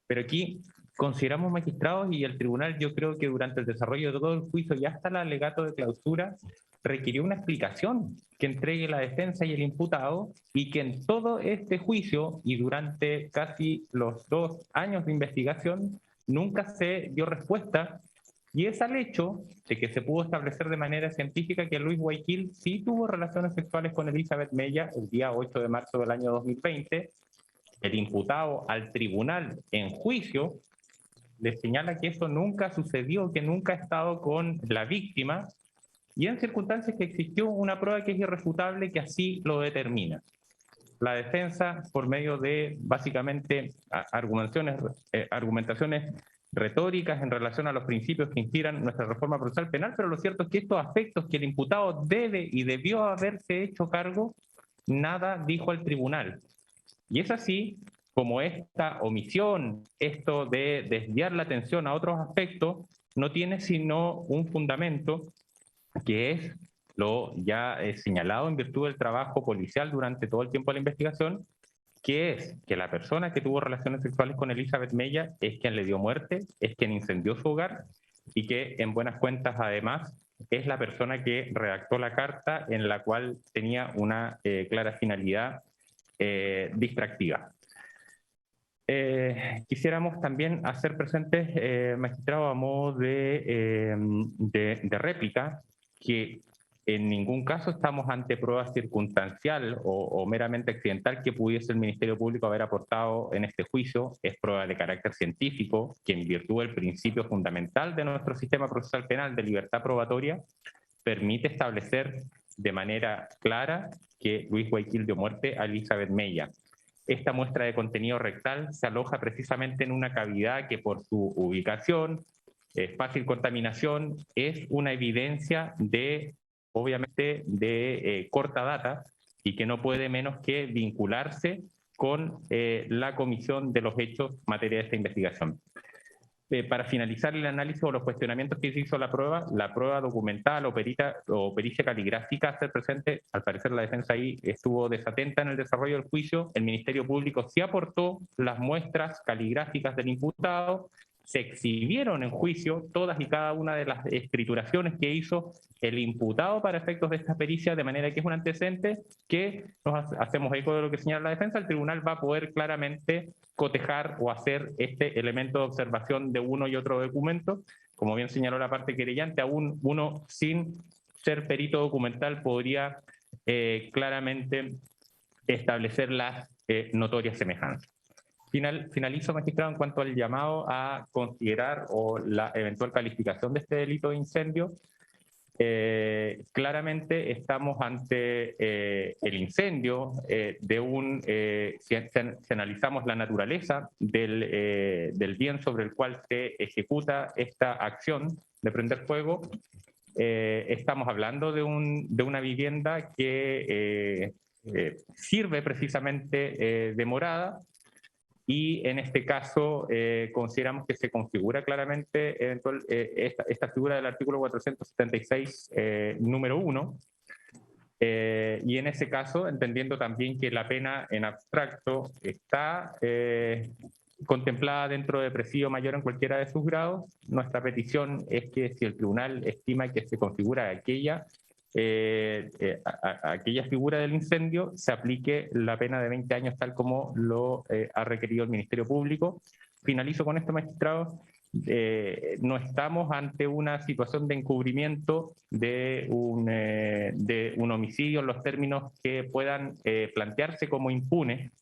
Pero aquí consideramos, magistrados, y el tribunal, yo creo que durante el desarrollo de todo el juicio y hasta el alegato de clausura, requirió una explicación que entregue la defensa y el imputado, y que en todo este juicio y durante casi los 2 años de investigación nunca se dio respuesta. Y es al hecho de que se pudo establecer de manera científica que Luis Guayaquil sí tuvo relaciones sexuales con Elizabeth Mella el día 8 de marzo del año 2020. El imputado al tribunal en juicio le señala que eso nunca sucedió, que nunca ha estado con la víctima, y en circunstancias que existió una prueba que es irrefutable que así lo determina. La defensa, por medio de básicamente argumentaciones retóricas en relación a los principios que inspiran nuestra reforma procesal penal, pero lo cierto es que estos aspectos que el imputado debe y debió haberse hecho cargo, nada dijo al tribunal. Y es así como esta omisión, esto de desviar la atención a otros aspectos, no tiene sino un fundamento que es lo ya señalado en virtud del trabajo policial durante todo el tiempo de la investigación, que es que la persona que tuvo relaciones sexuales con Elizabeth Mella es quien le dio muerte, es quien incendió su hogar, y que en buenas cuentas además es la persona que redactó la carta en la cual tenía una clara finalidad distractiva. Quisiéramos también hacer presentes, magistrado, a modo de réplica, que en ningún caso estamos ante prueba circunstancial o meramente accidental que pudiese el Ministerio Público haber aportado en este juicio. Es prueba de carácter científico que, en virtud del principio fundamental de nuestro sistema procesal penal de libertad probatoria, permite establecer de manera clara que Luis Guayaquil dio muerte a Elizabeth Mella. Esta muestra de contenido rectal se aloja precisamente en una cavidad que, por su ubicación, fácil contaminación, es una evidencia de, obviamente, de corta data, y que no puede menos que vincularse con la comisión de los hechos en materia de esta investigación. Para finalizar el análisis o los cuestionamientos que se hizo la prueba documental o pericia caligráfica a ser presente, al parecer la defensa ahí estuvo desatenta en el desarrollo del juicio. El Ministerio Público sí aportó las muestras caligráficas del imputado, se exhibieron en juicio todas y cada una de las escrituraciones que hizo el imputado para efectos de esta pericia, de manera que es un antecedente que nos hacemos eco de lo que señala la defensa. El tribunal va a poder claramente cotejar o hacer este elemento de observación de uno y otro documento. Como bien señaló la parte querellante, aún uno sin ser perito documental podría claramente establecer las notorias semejanzas. Finalizo, magistrado, en cuanto al llamado a considerar o la eventual calificación de este delito de incendio. Claramente estamos ante el incendio de un, si analizamos la naturaleza del bien sobre el cual se ejecuta esta acción de prender fuego, estamos hablando de una vivienda que sirve precisamente de morada, y en este caso consideramos que se configura claramente esta figura del artículo 476, número 1, y en ese caso, entendiendo también que la pena en abstracto está contemplada dentro de presidio mayor en cualquiera de sus grados, nuestra petición es que, si el tribunal estima que se configura aquella figura del incendio, se aplique la pena de 20 años tal como lo ha requerido el Ministerio Público. Finalizo con esto, magistrado, no estamos ante una situación de encubrimiento de un homicidio en los términos que puedan plantearse como impunes,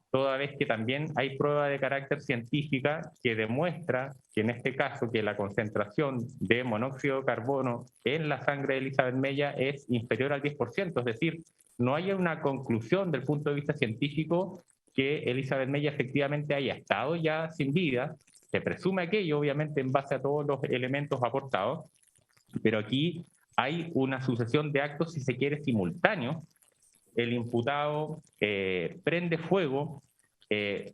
toda vez que también hay prueba de carácter científica que demuestra que en este caso que la concentración de monóxido de carbono en la sangre de Elizabeth Mella es inferior al 10%, es decir, no hay una conclusión del punto de vista científico que Elizabeth Mella efectivamente haya estado ya sin vida. Se presume aquello, obviamente, en base a todos los elementos aportados, pero aquí hay una sucesión de actos, si se quiere, simultáneos. El imputado prende fuego,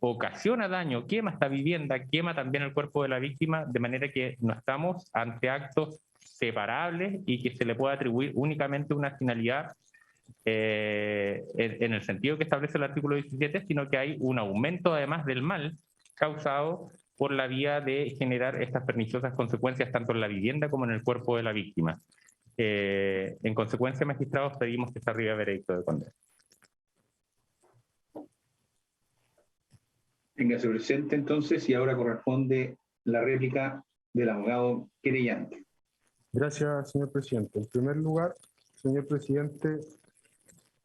ocasiona daño, quema esta vivienda, quema también el cuerpo de la víctima, de manera que no estamos ante actos separables y que se le pueda atribuir únicamente una finalidad en el sentido que establece el artículo 17, sino que hay un aumento además del mal causado por la vía de generar estas perniciosas consecuencias tanto en la vivienda como en el cuerpo de la víctima. En consecuencia, magistrados, pedimos que se arribe veredicto de condena. Téngase presente entonces y ahora corresponde la réplica del abogado querellante. Gracias, señor presidente. En primer lugar, señor presidente,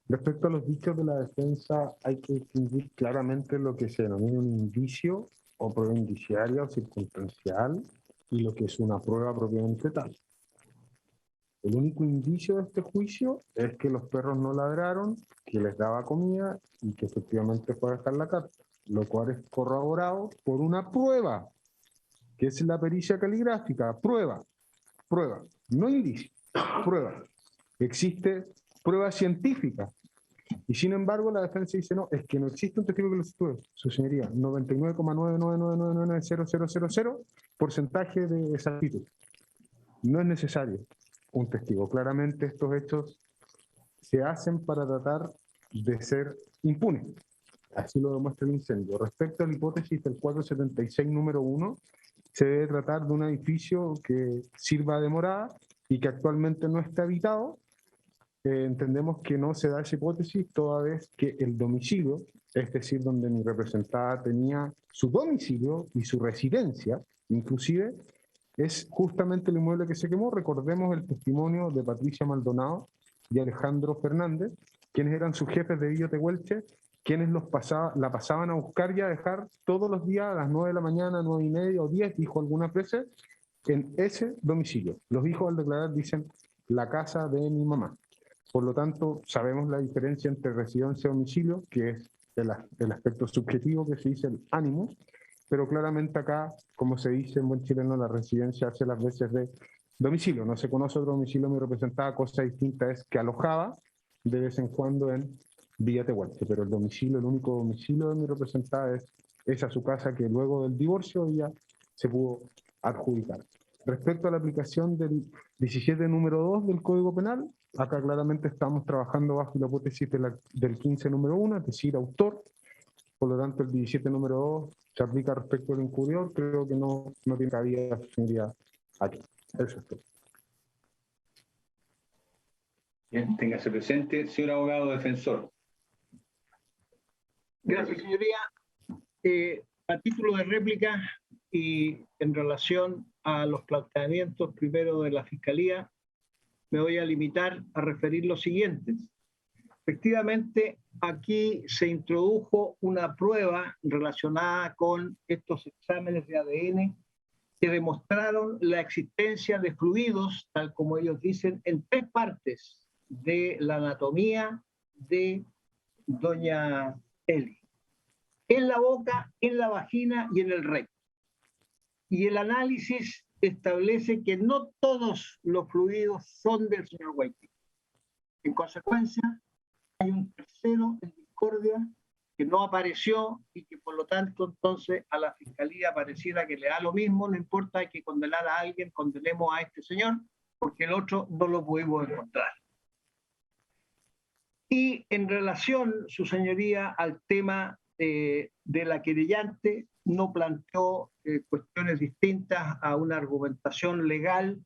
respecto a los dichos de la defensa, hay que distinguir claramente lo que se denomina un indicio o prueba indiciaria o circunstancial y lo que es una prueba propiamente tal. El único indicio de este juicio es que los perros no ladraron, que les daba comida y que efectivamente fue a dejar la carta, lo cual es corroborado por una prueba, que es la pericia caligráfica. Prueba, no indicio, prueba. Existe prueba científica. Y sin embargo la defensa dice, no, es que no existe un testigo que lo sitúe. Su señoría, 99,999990000 porcentaje de exactitud. No es necesario un testigo. Claramente estos hechos se hacen para tratar de ser impunes. Así lo demuestra el incendio. Respecto a la hipótesis del 476 número 1, se debe tratar de un edificio que sirva de morada y que actualmente no está habitado. Entendemos que no se da esa hipótesis toda vez que el domicilio, es decir, donde mi representada tenía su domicilio y su residencia, inclusive, es justamente el inmueble que se quemó. Recordemos el testimonio de Patricia Maldonado y Alejandro Fernández, quienes eran sus jefes de Villa Tehuelche, quienes la pasaban a buscar y a dejar todos los días a las 9 de la mañana, 9:30 o 10, dijo algunas veces, en ese domicilio. Los hijos al declarar dicen la casa de mi mamá. Por lo tanto, sabemos la diferencia entre residencia y domicilio, que es el aspecto subjetivo que se dice el ánimo, pero claramente acá, como se dice en buen chileno, la residencia hace las veces de domicilio. No se conoce otro domicilio mi representada, cosa distinta es que alojaba de vez en cuando en Villa Tehuelche, pero el domicilio, el único domicilio de mi representada es esa su casa que luego del divorcio ya se pudo adjudicar. Respecto a la aplicación del 17 número 2 del Código Penal, acá claramente estamos trabajando bajo la hipótesis del 15 número 1, es decir, autor. Por lo tanto, el 17 número 2 se aplica respecto al encubridor. Creo que no tiene cabida, señoría, aquí. Eso es todo. Bien, téngase presente. Señor abogado defensor. Gracias, señoría. A título de réplica y en relación a los planteamientos primero de la Fiscalía, me voy a limitar a referir los siguientes. Efectivamente, aquí se introdujo una prueba relacionada con estos exámenes de ADN que demostraron la existencia de fluidos, tal como ellos dicen, en 3 partes de la anatomía de doña Eli. En la boca, en la vagina y en el recto. Y el análisis establece que no todos los fluidos son del señor Waiting. En consecuencia, hay un tercero en discordia que no apareció y que por lo tanto entonces a la Fiscalía pareciera que le da lo mismo, no importa, hay que condenar a alguien, condenemos a este señor, porque el otro no lo pudimos encontrar. Y en relación, su señoría, al tema de la querellante, no planteó cuestiones distintas a una argumentación legal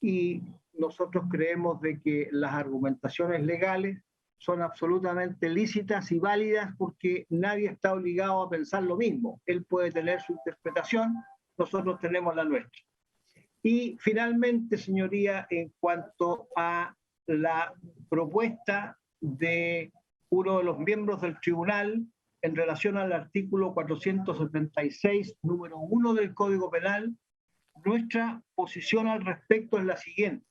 y nosotros creemos de que las argumentaciones legales son absolutamente lícitas y válidas porque nadie está obligado a pensar lo mismo. Él puede tener su interpretación, nosotros tenemos la nuestra. Y finalmente, señoría, en cuanto a la propuesta de uno de los miembros del tribunal en relación al artículo 476, número 1 del Código Penal, nuestra posición al respecto es la siguiente.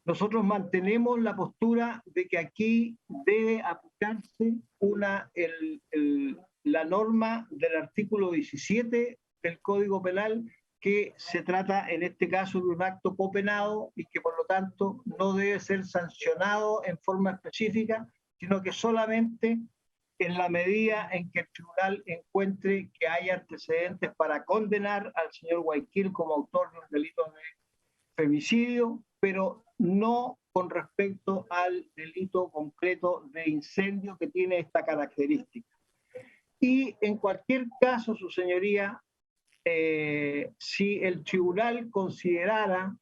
Nosotros mantenemos la postura de que aquí debe aplicarse la norma del artículo 17 del Código Penal, que se trata en este caso de un acto copenado y que por lo tanto no debe ser sancionado en forma específica, sino que solamente en la medida en que el tribunal encuentre que hay antecedentes para condenar al señor Guayaquil como autor de un delito de femicidio, pero no con respecto al delito concreto de incendio que tiene esta característica. Y en cualquier caso, su señoría, si el tribunal considerara,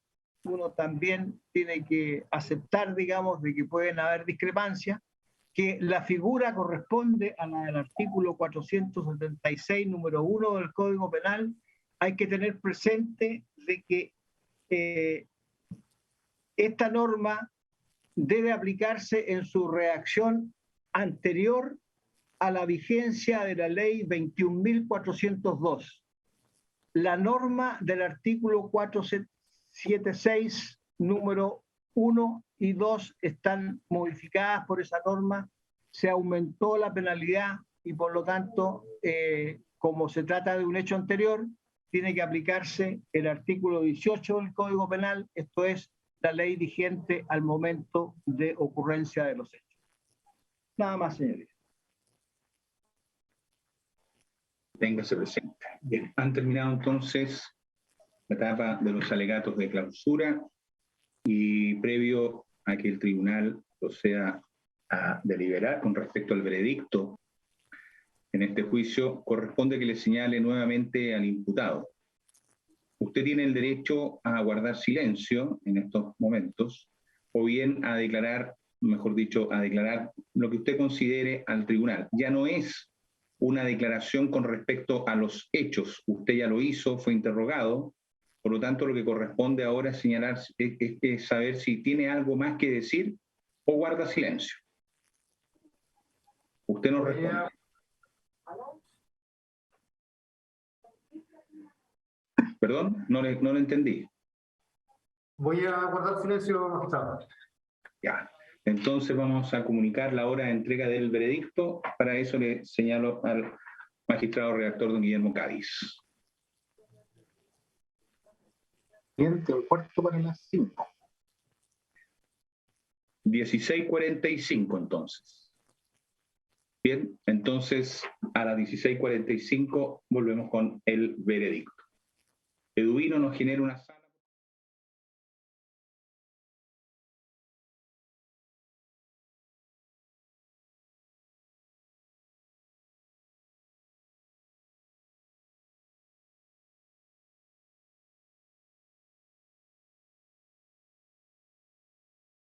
uno también tiene que aceptar, digamos, de que pueden haber discrepancias, que la figura corresponde a la del artículo 476, número 1 del Código Penal, hay que tener presente de que esta norma debe aplicarse en su reacción anterior a la vigencia de la ley 21.402. La norma del artículo 476, número 1 y 2 están modificadas por esa norma, se aumentó la penalidad y por lo tanto, como se trata de un hecho anterior, tiene que aplicarse el artículo 18 del Código Penal, esto es, la ley vigente al momento de ocurrencia de los hechos. Nada más, señorías. Téngase presente. Bien, han terminado entonces la etapa de los alegatos de clausura y previo a que el tribunal proceda a deliberar con respecto al veredicto en este juicio, corresponde que le señale nuevamente al imputado. Usted tiene el derecho a guardar silencio en estos momentos, o bien a declarar, mejor dicho, a declarar lo que usted considere al tribunal. Ya no es una declaración con respecto a los hechos. Usted ya lo hizo, fue interrogado, por lo tanto lo que corresponde ahora es señalar, es saber si tiene algo más que decir o guarda silencio. Usted nos responde. Perdón, no lo entendí. Voy a guardar silencio, magistrado. Ya, entonces vamos a comunicar la hora de entrega del veredicto. Para eso le señalo al magistrado redactor don Guillermo Cádiz. Siguiente, un cuarto para las 5. 16:45 entonces. Bien, entonces a las 16:45 volvemos con el veredicto. Eduvino nos genera una sala.